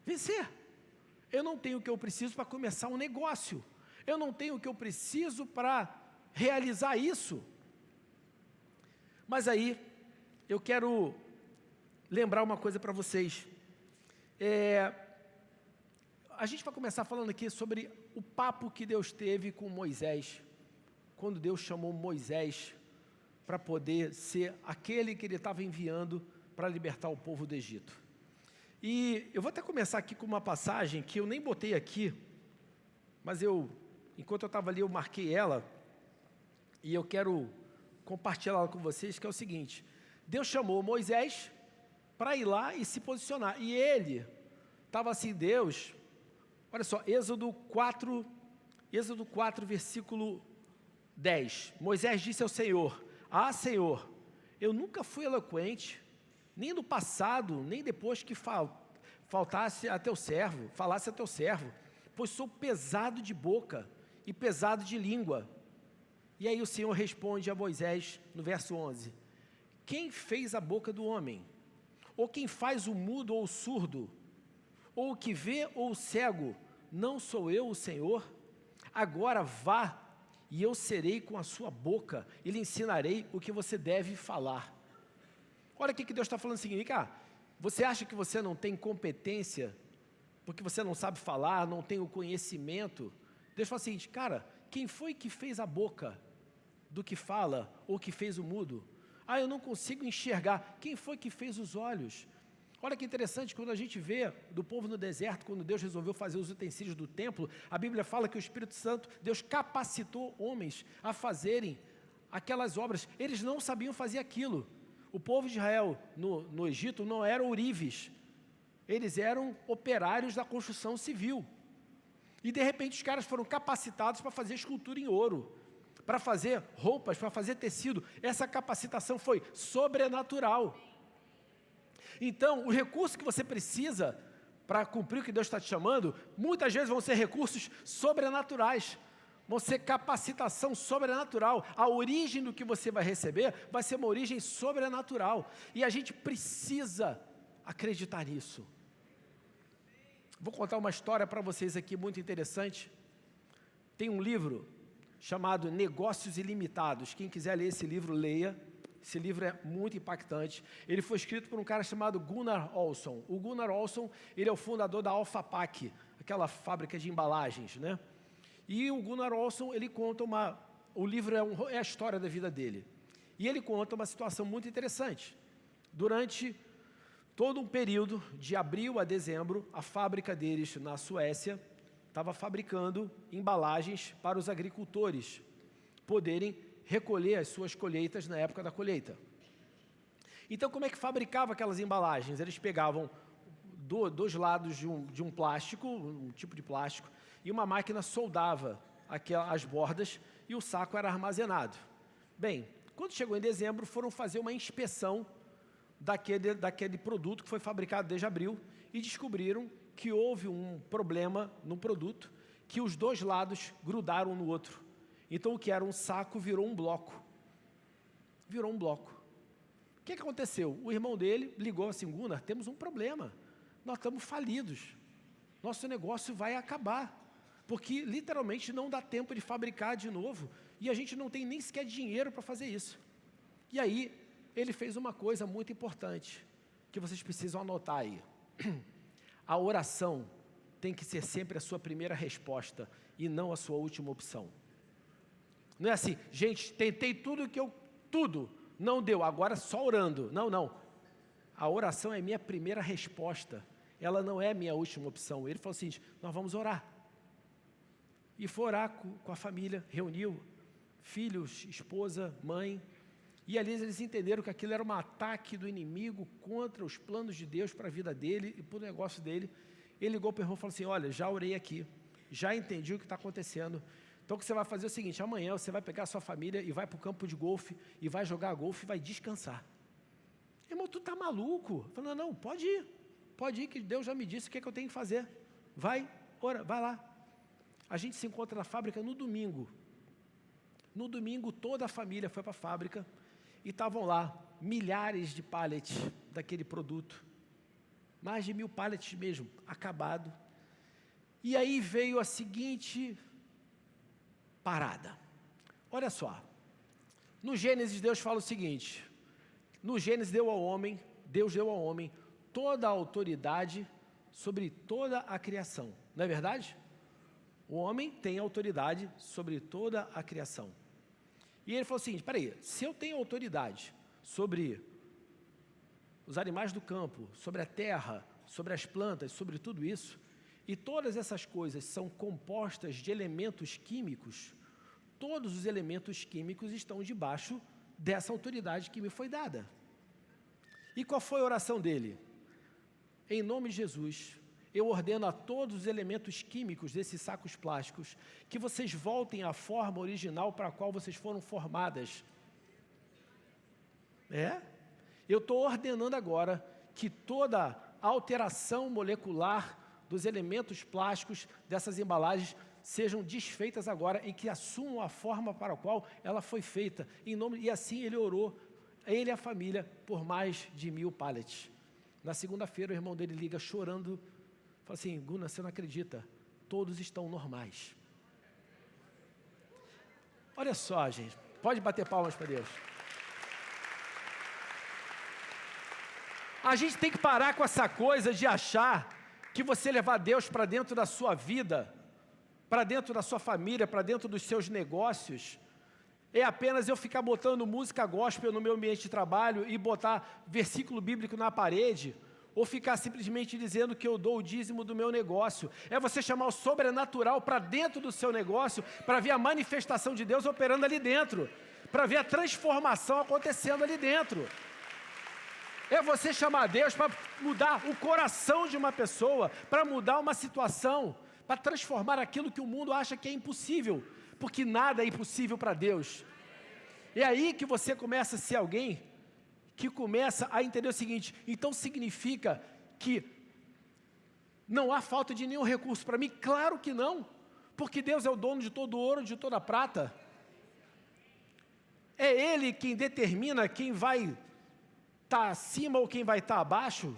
vencer. Eu não tenho o que eu preciso para começar um negócio. Eu não tenho o que eu preciso para realizar isso. Mas aí, eu quero lembrar uma coisa para vocês. A gente vai começar falando aqui sobre o papo que Deus teve com Moisés, quando Deus chamou Moisés para poder ser aquele que Ele estava enviando para libertar o povo do Egito. E eu vou até começar aqui com uma passagem que eu nem botei aqui, mas enquanto eu estava ali, eu marquei ela, e eu quero compartilhar ela com vocês, que é o seguinte, Deus chamou Moisés para ir lá e se posicionar, e ele estava assim, Deus, olha só, Êxodo 4, versículo 10, Moisés disse ao Senhor, Senhor, eu nunca fui eloquente, nem no passado, nem depois que falasse a teu servo, pois sou pesado de boca e pesado de língua. E aí o Senhor responde a Moisés, no verso 11, quem fez a boca do homem? Ou quem faz o mudo ou o surdo? Ou o que vê ou o cego? Não sou eu o Senhor? Agora vá, e eu serei com a sua boca, e lhe ensinarei o que você deve falar. Olha o que Deus está falando o seguinte, você acha que você não tem competência, porque você não sabe falar, não tem o conhecimento? Deus fala o seguinte, quem foi que fez a boca do que fala, ou que fez o mudo? Eu não consigo enxergar. Quem foi que fez os olhos? Olha que interessante, quando a gente vê do povo no deserto, quando Deus resolveu fazer os utensílios do templo, a Bíblia fala que o Espírito Santo, Deus capacitou homens a fazerem aquelas obras. Eles não sabiam fazer aquilo. O povo de Israel no Egito não eram ourives, eles eram operários da construção civil. E de repente os caras foram capacitados para fazer escultura em ouro, para fazer roupas, para fazer tecido. Essa capacitação foi sobrenatural. Então, o recurso que você precisa para cumprir o que Deus está te chamando, muitas vezes vão ser recursos sobrenaturais, vão ser capacitação sobrenatural. A origem do que você vai receber vai ser uma origem sobrenatural. E a gente precisa acreditar nisso. Vou contar uma história para vocês aqui muito interessante. Tem um livro chamado Negócios Ilimitados. Quem quiser ler esse livro, leia. Esse livro é muito impactante. Ele foi escrito por um cara chamado Gunnar Olsson. O Gunnar Olsson, ele é o fundador da Alpha Pak, aquela fábrica de embalagens, né? E o Gunnar Olsson, ele conta o livro é a história da vida dele. E ele conta uma situação muito interessante. Durante todo um período, de abril a dezembro, a fábrica deles na Suécia estava fabricando embalagens para os agricultores poderem recolher as suas colheitas na época da colheita. Então, como é que fabricava aquelas embalagens? Eles pegavam dois lados de um plástico, um tipo de plástico, e uma máquina soldava as bordas e o saco era armazenado. Bem, Quando chegou em dezembro, foram fazer uma inspeção daquele produto que foi fabricado desde abril e descobriram que houve um problema no produto, que os dois lados grudaram um no outro. Então, o que era um saco virou um bloco. Virou um bloco. O que aconteceu? O irmão dele ligou assim, Gunnar, temos um problema. Nós estamos falidos. Nosso negócio vai acabar. Porque, literalmente, não dá tempo de fabricar de novo. E a gente não tem nem sequer dinheiro para fazer isso. E aí, ele fez uma coisa muito importante, que vocês precisam anotar aí. A oração tem que ser sempre a sua primeira resposta e não a sua última opção. Não é assim, gente, tentei tudo, não deu, agora só orando. Não. A oração é minha primeira resposta, ela não é minha última opção. Ele falou assim, nós vamos orar. E foi orar com a família, reuniu filhos, esposa, mãe, e ali eles entenderam que aquilo era um ataque do inimigo contra os planos de Deus para a vida dele e para o negócio dele. Ele ligou para o irmão e falou assim, olha, já orei aqui, já entendi o que está acontecendo. Então o que você vai fazer é o seguinte, amanhã você vai pegar a sua família e vai para o campo de golfe e vai jogar golfe e vai descansar. Irmão, tu está maluco? Falou, não, pode ir que Deus já me disse o que eu tenho que fazer. Vai lá. A gente se encontra na fábrica no domingo. No domingo toda a família foi para a fábrica e estavam lá milhares de pallets daquele produto. Mais de 1000 pallets mesmo, acabado. E aí veio a seguinte parada. Olha só. No Gênesis, Deus fala o seguinte. No Gênesis, Deus deu ao homem toda a autoridade sobre toda a criação. Não é verdade? O homem tem autoridade sobre toda a criação. E ele falou assim, espera aí, se eu tenho autoridade sobre os animais do campo, sobre a terra, sobre as plantas, sobre tudo isso, e todas essas coisas são compostas de elementos químicos, todos os elementos químicos estão debaixo dessa autoridade que me foi dada. E qual foi a oração dele? Em nome de Jesus, eu ordeno a todos os elementos químicos desses sacos plásticos que vocês voltem à forma original para a qual vocês foram formadas. Eu estou ordenando agora que toda alteração molecular dos elementos plásticos dessas embalagens sejam desfeitas agora e que assumam a forma para a qual ela foi feita. E assim ele orou, ele e a família, por mais de 1000 pallets. Na segunda-feira o irmão dele liga chorando, fala assim, Gunnar, você não acredita, todos estão normais. Olha só, gente, pode bater palmas para Deus. A gente tem que parar com essa coisa de achar que você levar Deus para dentro da sua vida, para dentro da sua família, para dentro dos seus negócios, é apenas eu ficar botando música gospel no meu ambiente de trabalho e botar versículo bíblico na parede, ou ficar simplesmente dizendo que eu dou o dízimo do meu negócio. É você chamar o sobrenatural para dentro do seu negócio, para ver a manifestação de Deus operando ali dentro, para ver a transformação acontecendo ali dentro. É você chamar Deus para mudar o coração de uma pessoa, para mudar uma situação, para transformar aquilo que o mundo acha que é impossível, porque nada é impossível para Deus. É aí que você começa a ser alguém que começa a entender o seguinte, então significa que não há falta de nenhum recurso para mim? Claro que não, porque Deus é o dono de todo ouro, de toda prata. É Ele quem determina quem vai estar acima ou quem vai estar abaixo.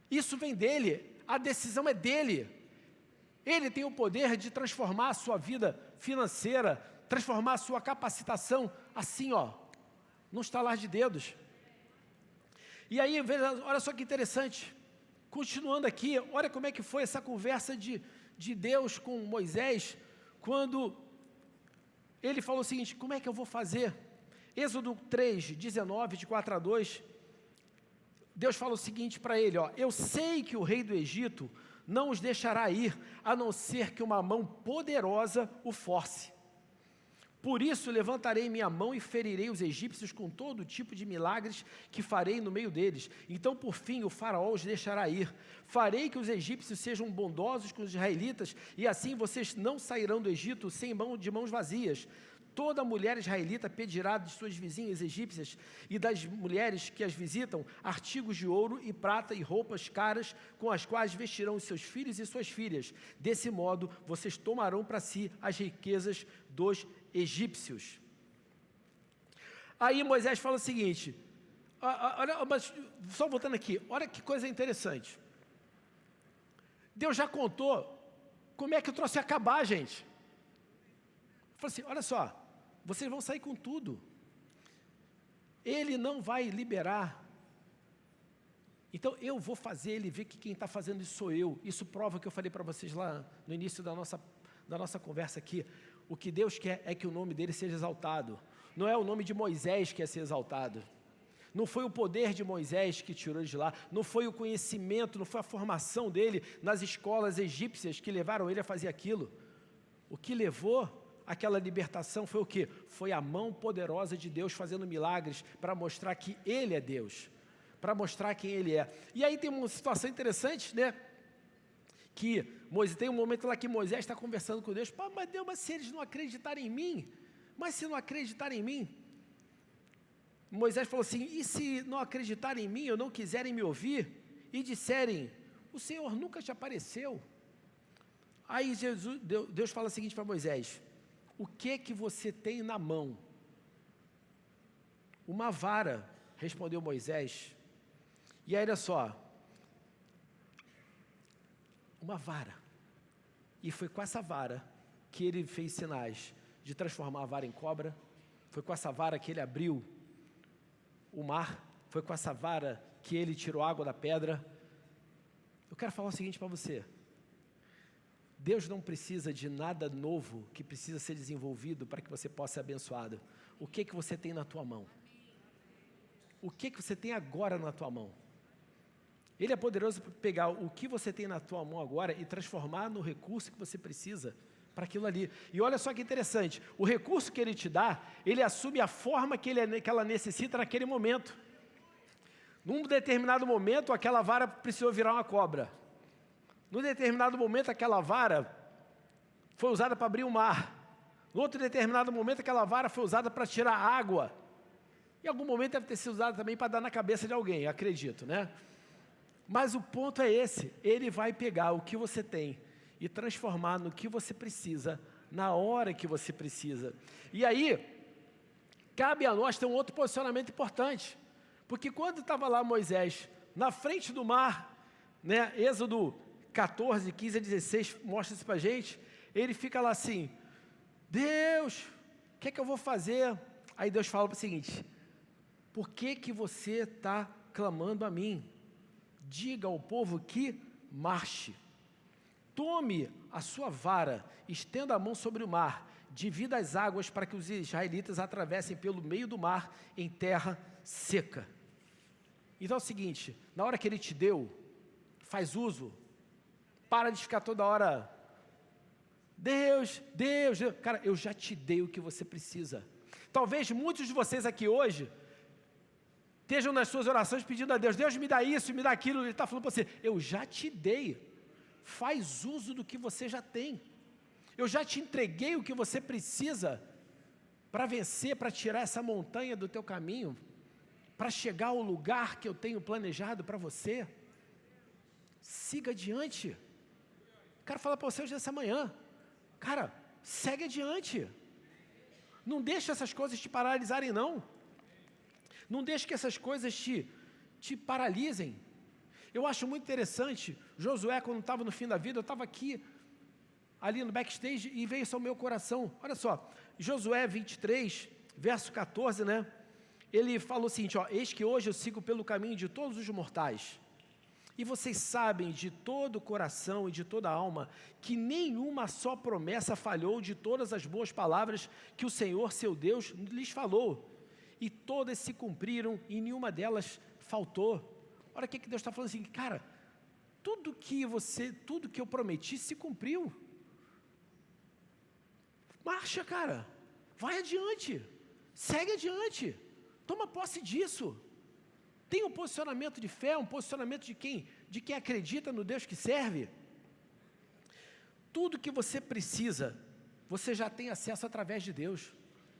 Isso vem dEle, a decisão é dEle. Ele tem o poder de transformar a sua vida financeira, transformar a sua capacitação, assim num estalar de dedos. E aí, veja, olha só que interessante, continuando aqui, olha como é que foi essa conversa de Deus com Moisés, quando ele falou o seguinte, como é que eu vou fazer? Êxodo 3, 19, de 4-2, Deus fala o seguinte para ele, eu sei que o rei do Egito não os deixará ir, a não ser que uma mão poderosa o force. Por isso levantarei minha mão e ferirei os egípcios com todo tipo de milagres que farei no meio deles. Então, por fim, o faraó os deixará ir. Farei que os egípcios sejam bondosos com os israelitas, e assim vocês não sairão do Egito de mãos vazias. toda mulher israelita pedirá de suas vizinhas egípcias e das mulheres que as visitam artigos de ouro e prata e roupas caras com as quais vestirão os seus filhos e suas filhas. Desse modo, vocês tomarão para si as riquezas dos egípcios. Aí Moisés fala o seguinte, olha, mas só voltando aqui, olha que coisa interessante. Deus já contou como é que o troço ia acabar, gente. Ele falou assim, olha só, vocês vão sair com tudo. Ele não vai liberar. Então eu vou fazer ele ver que quem está fazendo isso sou eu. Isso prova o que eu falei para vocês lá no início da nossa conversa aqui. O que Deus quer é que o nome dele seja exaltado. Não é o nome de Moisés que ia ser exaltado. Não foi o poder de Moisés que tirou ele de lá, não foi o conhecimento, não foi a formação dele nas escolas egípcias que levaram ele a fazer aquilo. O que levou aquela libertação foi o quê? Foi a mão poderosa de Deus fazendo milagres para mostrar que Ele é Deus, para mostrar quem Ele é. E aí tem uma situação interessante, né? Que tem um momento lá que Moisés está conversando com Deus, pá, mas Deus, mas se eles não acreditarem em mim, mas se não acreditarem em mim, Moisés falou assim, e se não acreditarem em mim, ou não quiserem me ouvir, e disserem, o Senhor nunca te apareceu? Aí Deus fala o seguinte para Moisés, o que você tem na mão? Uma vara, respondeu Moisés. E aí olha só, uma vara. E foi com essa vara que ele fez sinais de transformar a vara em cobra, foi com essa vara que ele abriu o mar, foi com essa vara que ele tirou água da pedra. Eu quero falar o seguinte para você, Deus não precisa de nada novo que precisa ser desenvolvido para que você possa ser abençoado. O que você tem na tua mão? O que você tem agora na tua mão? Ele é poderoso para pegar o que você tem na tua mão agora e transformar no recurso que você precisa para aquilo ali. E olha só que interessante, o recurso que ele te dá, ele assume a forma que ela necessita naquele momento. Num determinado momento, aquela vara precisou virar uma cobra. Num determinado momento, aquela vara foi usada para abrir o mar. Num outro determinado momento, aquela vara foi usada para tirar água. Em algum momento deve ter sido usada também para dar na cabeça de alguém, acredito, né? Mas o ponto é esse, ele vai pegar o que você tem e transformar no que você precisa, na hora que você precisa. E aí, cabe a nós ter um outro posicionamento importante, porque quando estava lá Moisés, na frente do mar, né, Êxodo 14, 15 a 16, mostra isso para a gente, ele fica lá assim, Deus, o que é que eu vou fazer? Aí Deus fala o seguinte, por que você está clamando a mim? Diga ao povo que marche. Tome a sua vara, estenda a mão sobre o mar, divida as águas para que os israelitas atravessem pelo meio do mar em terra seca. Então é o seguinte, na hora que ele te deu, faz uso, para de ficar toda hora, Deus, Deus, Deus. Cara, eu já te dei o que você precisa. Talvez muitos de vocês aqui hoje estejam nas suas orações pedindo a Deus, Deus me dá isso, me dá aquilo, Ele está falando para você, eu já te dei. Faz uso do que você já tem. Eu já te entreguei o que você precisa para vencer, para tirar essa montanha do teu caminho, para chegar ao lugar que eu tenho planejado para você. Siga adiante. Quero falar para você hoje nessa manhã. Cara, segue adiante. Não deixe essas coisas te paralisarem, não. Não deixe que essas coisas te paralisem. Eu acho muito interessante, Josué, quando estava no fim da vida, eu estava aqui, ali no backstage, e veio isso ao meu coração. Olha só, Josué 23, verso 14, né? Ele falou o seguinte, ó, eis que hoje eu sigo pelo caminho de todos os mortais, e vocês sabem de todo o coração e de toda a alma, que nenhuma só promessa falhou de todas as boas palavras que o Senhor, seu Deus, lhes falou, e todas se cumpriram, e nenhuma delas faltou. Olha o que Deus está falando assim, cara, tudo que eu prometi se cumpriu. Marcha, cara, vai adiante, segue adiante, toma posse disso. Tem um posicionamento de fé, um posicionamento de quem acredita no Deus que serve. Tudo que você precisa, você já tem acesso através de Deus.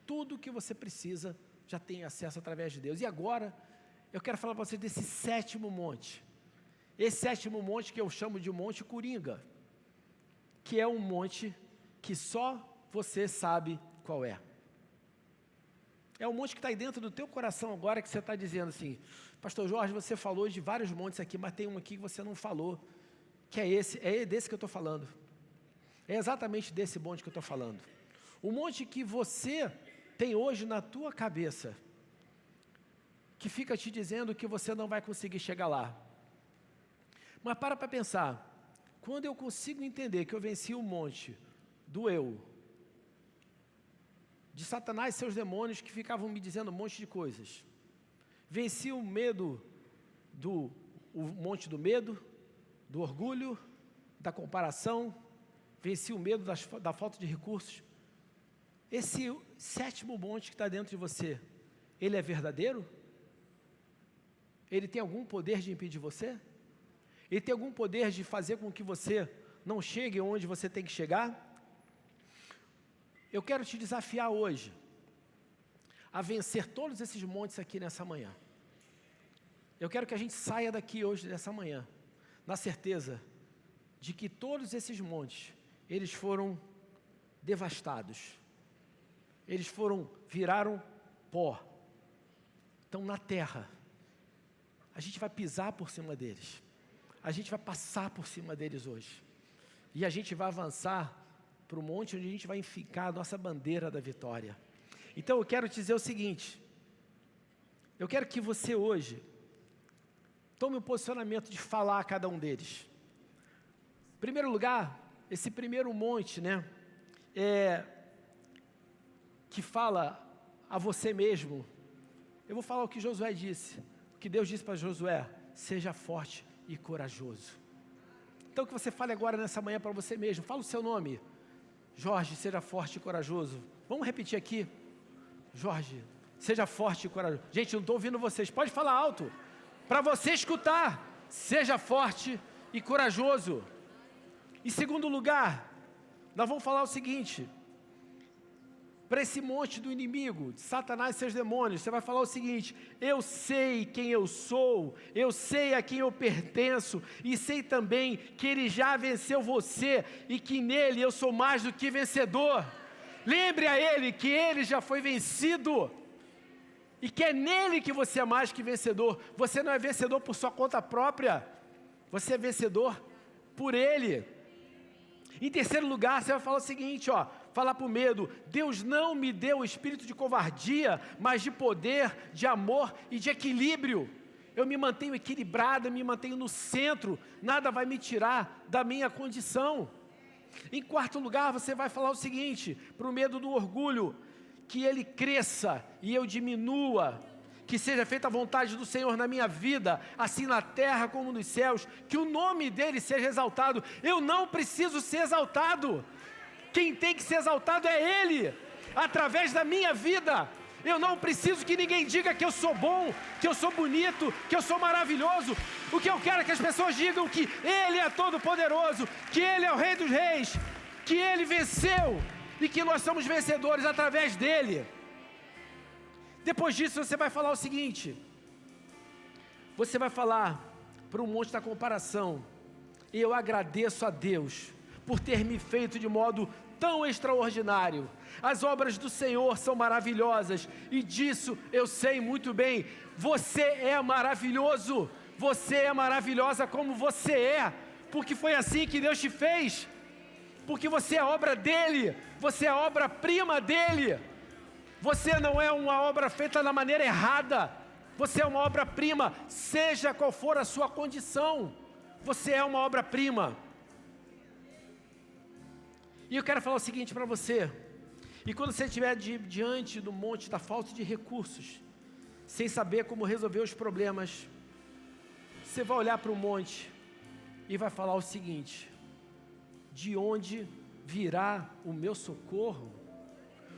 Tudo que você precisa já tem acesso através de Deus. E agora, eu quero falar para você desse sétimo monte. Esse sétimo monte que eu chamo de Monte Coringa, que é um monte que só você sabe qual é. É um monte que está aí dentro do teu coração agora, que você está dizendo assim: pastor Jorge, você falou de vários montes aqui, mas tem um aqui que você não falou, que é desse que eu estou falando. É exatamente desse monte que eu estou falando. O monte que você tem hoje na tua cabeça, que fica te dizendo que você não vai conseguir chegar lá. Mas para pensar, quando eu consigo entender que eu venci o monte do eu, de Satanás e seus demônios que ficavam me dizendo um monte de coisas, venci o medo, o monte do medo, do orgulho, da comparação, venci o medo da falta de recursos. Esse sétimo monte que está dentro de você, ele é verdadeiro? Ele tem algum poder de impedir você? Ele tem algum poder de fazer com que você não chegue onde você tem que chegar? Eu quero te desafiar hoje a vencer todos esses montes aqui nessa manhã. Eu quero que a gente saia daqui hoje, nessa manhã, na certeza de que todos esses montes, eles foram devastados. Eles viraram pó. Estão na terra. A gente vai pisar por cima deles. A gente vai passar por cima deles hoje. E a gente vai avançar para o monte onde a gente vai enficar a nossa bandeira da vitória. Então eu quero te dizer o seguinte: eu quero que você hoje tome o posicionamento de falar a cada um deles. Em primeiro lugar, esse primeiro monte, que fala a você mesmo. Eu vou falar o que Josué disse, o que Deus disse para Josué: seja forte e corajoso. Então que você fale agora nessa manhã para você mesmo, fala o seu nome. Jorge, seja forte e corajoso. Vamos repetir aqui. Jorge, seja forte e corajoso. Gente, eu não estou ouvindo vocês, pode falar alto, para você escutar. Seja forte e corajoso. Em segundo lugar, nós vamos falar o seguinte: para esse monte do inimigo, de Satanás e seus demônios, você vai falar o seguinte: eu sei quem eu sou, eu sei a quem eu pertenço, e sei também que Ele já venceu você, e que nele eu sou mais do que vencedor. Lembre a Ele que Ele já foi vencido, e que é nele que você é mais que vencedor. Você não é vencedor por sua conta própria, você é vencedor por Ele. Em terceiro lugar, você vai falar o seguinte, falar para o medo: Deus não me deu o espírito de covardia, mas de poder, de amor e de equilíbrio. Eu me mantenho equilibrado, eu me mantenho no centro, nada vai me tirar da minha condição. Em quarto lugar, você vai falar o seguinte, para o medo do orgulho: que ele cresça e eu diminua, que seja feita a vontade do Senhor na minha vida, assim na terra como nos céus, que o nome dele seja exaltado. Eu não preciso ser exaltado, quem tem que ser exaltado é Ele, através da minha vida. Eu não preciso que ninguém diga que eu sou bom, que eu sou bonito, que eu sou maravilhoso. O que eu quero é que as pessoas digam que Ele é todo poderoso, que Ele é o Rei dos Reis, que Ele venceu e que nós somos vencedores através dEle. Depois disso você vai falar o seguinte, você vai falar para o monte da comparação: eu agradeço a Deus por ter me feito de modo tão extraordinário. As obras do Senhor são maravilhosas, e disso eu sei muito bem. Você é maravilhoso, você é maravilhosa como você é, porque foi assim que Deus te fez, porque você é obra dEle, você é obra-prima dEle. Você não é uma obra feita da maneira errada, você é uma obra-prima, seja qual for a sua condição, você é uma obra-prima. E eu quero falar o seguinte para você: e quando você estiver diante do monte da falta de recursos, sem saber como resolver os problemas, você vai olhar para o monte e vai falar o seguinte: de onde virá o meu socorro?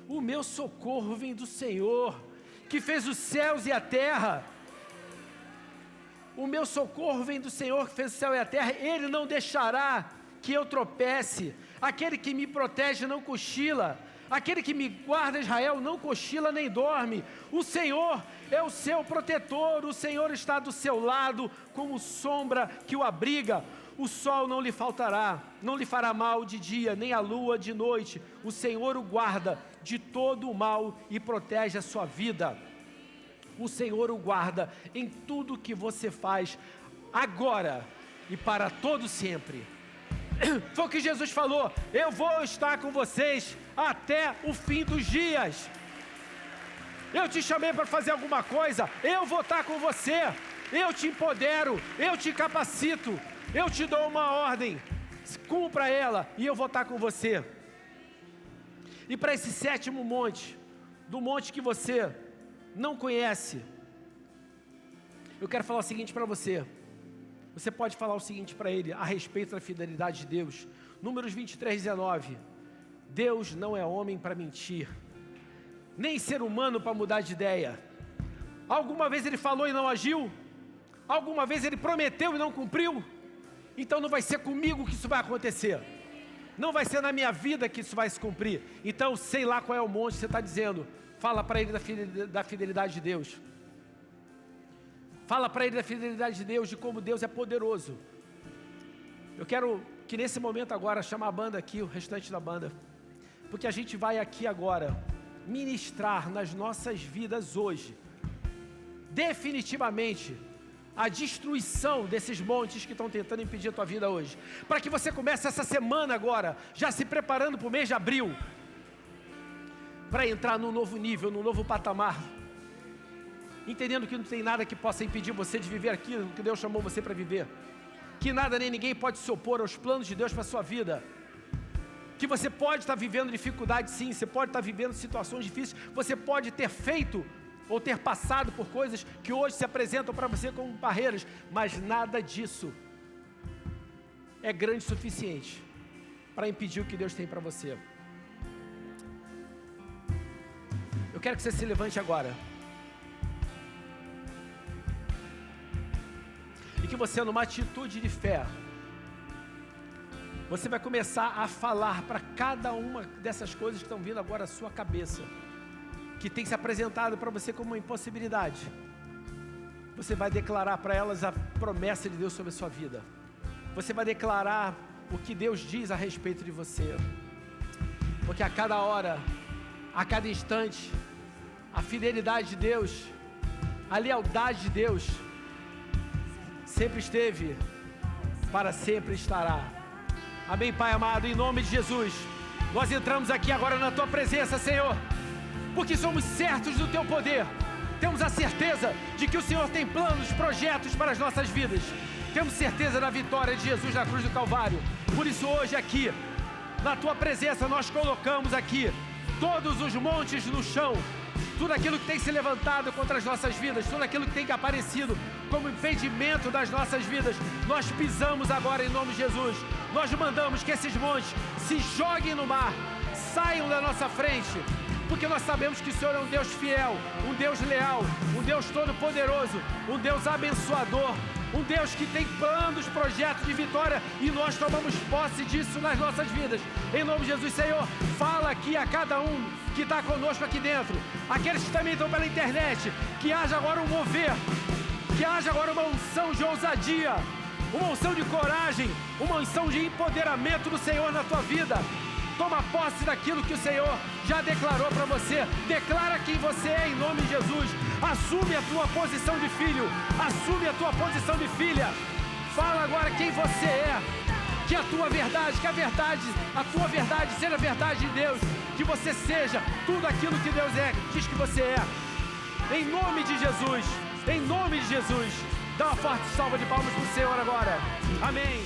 O meu socorro vem do Senhor, que fez os céus e a terra. O meu socorro vem do Senhor, que fez o céu e a terra. Ele não deixará que eu tropece. Aquele que me protege não cochila. Aquele que me guarda, Israel, não cochila nem dorme. O Senhor é o seu protetor, o Senhor está do seu lado, como sombra que o abriga. O sol não lhe faltará, não lhe fará mal de dia, nem a lua de noite. O Senhor o guarda de todo o mal e protege a sua vida. O Senhor o guarda em tudo que você faz, agora e para todo sempre. Foi o que Jesus falou: eu vou estar com vocês até o fim dos dias. Eu te chamei para fazer alguma coisa, eu vou estar com você. Eu te empodero, eu te capacito, eu te dou uma ordem, cumpra ela e eu vou estar com você. E para esse sétimo monte, do monte que você não conhece, eu quero falar o seguinte para você. Você pode falar o seguinte para ele a respeito da fidelidade de Deus. Números 23, 19. Deus não é homem para mentir, nem ser humano para mudar de ideia. Alguma vez ele falou e não agiu? Alguma vez ele prometeu e não cumpriu? Então não vai ser comigo que isso vai acontecer. Não vai ser na minha vida que isso vai se cumprir. Então sei lá qual é o monte que você está dizendo. Fala para ele da fidelidade de Deus. Fala para ele da fidelidade de Deus, de como Deus é poderoso. Eu quero que nesse momento agora chamar a banda aqui, o restante da banda, porque a gente vai aqui agora ministrar nas nossas vidas hoje, definitivamente, a destruição desses montes que estão tentando impedir a tua vida hoje, para que você comece essa semana agora, já se preparando para o mês de abril, para entrar num novo nível, num novo patamar, entendendo que não tem nada que possa impedir você de viver aquilo que Deus chamou você para viver, que nada nem ninguém pode se opor aos planos de Deus para a sua vida, que você pode estar vivendo dificuldade sim, você pode estar vivendo situações difíceis, você pode ter feito ou ter passado por coisas que hoje se apresentam para você como barreiras, mas nada disso é grande o suficiente para impedir o que Deus tem para você. Eu quero que você se levante agora. E que você, numa atitude de fé, você vai começar a falar para cada uma dessas coisas que estão vindo agora à sua cabeça, que tem se apresentado para você como uma impossibilidade. Você vai declarar para elas a promessa de Deus sobre a sua vida. Você vai declarar o que Deus diz a respeito de você. Porque a cada hora, a cada instante, a fidelidade de Deus, a lealdade de Deus, sempre esteve, para sempre estará. Amém, Pai amado, em nome de Jesus, nós entramos aqui agora na Tua presença, Senhor, porque somos certos do Teu poder, temos a certeza de que o Senhor tem planos, projetos para as nossas vidas, temos certeza da vitória de Jesus na cruz do Calvário. Por isso hoje aqui, na Tua presença, nós colocamos aqui todos os montes no chão, tudo aquilo que tem se levantado contra as nossas vidas, tudo aquilo que tem aparecido como impedimento das nossas vidas, nós pisamos agora em nome de Jesus. Nós mandamos que esses montes se joguem no mar, saiam da nossa frente, porque nós sabemos que o Senhor é um Deus fiel, um Deus leal, um Deus todo-poderoso, um Deus abençoador, um Deus que tem planos, projetos de vitória, e nós tomamos posse disso nas nossas vidas. Em nome de Jesus, Senhor, fala aqui a cada um que está conosco aqui dentro, aqueles que também estão pela internet, que haja agora um mover, que haja agora uma unção de ousadia, uma unção de coragem, uma unção de empoderamento do Senhor na tua vida. Toma posse daquilo que o Senhor já declarou para você. Declara quem você é em nome de Jesus. Assume a tua posição de filho, assume a tua posição de filha. Fala agora quem você é, que a tua verdade, a tua verdade seja a verdade de Deus, que você seja tudo aquilo que Deus é, diz que você é. Em nome de Jesus, em nome de Jesus. Dá uma forte salva de palmas para o Senhor agora. Amém.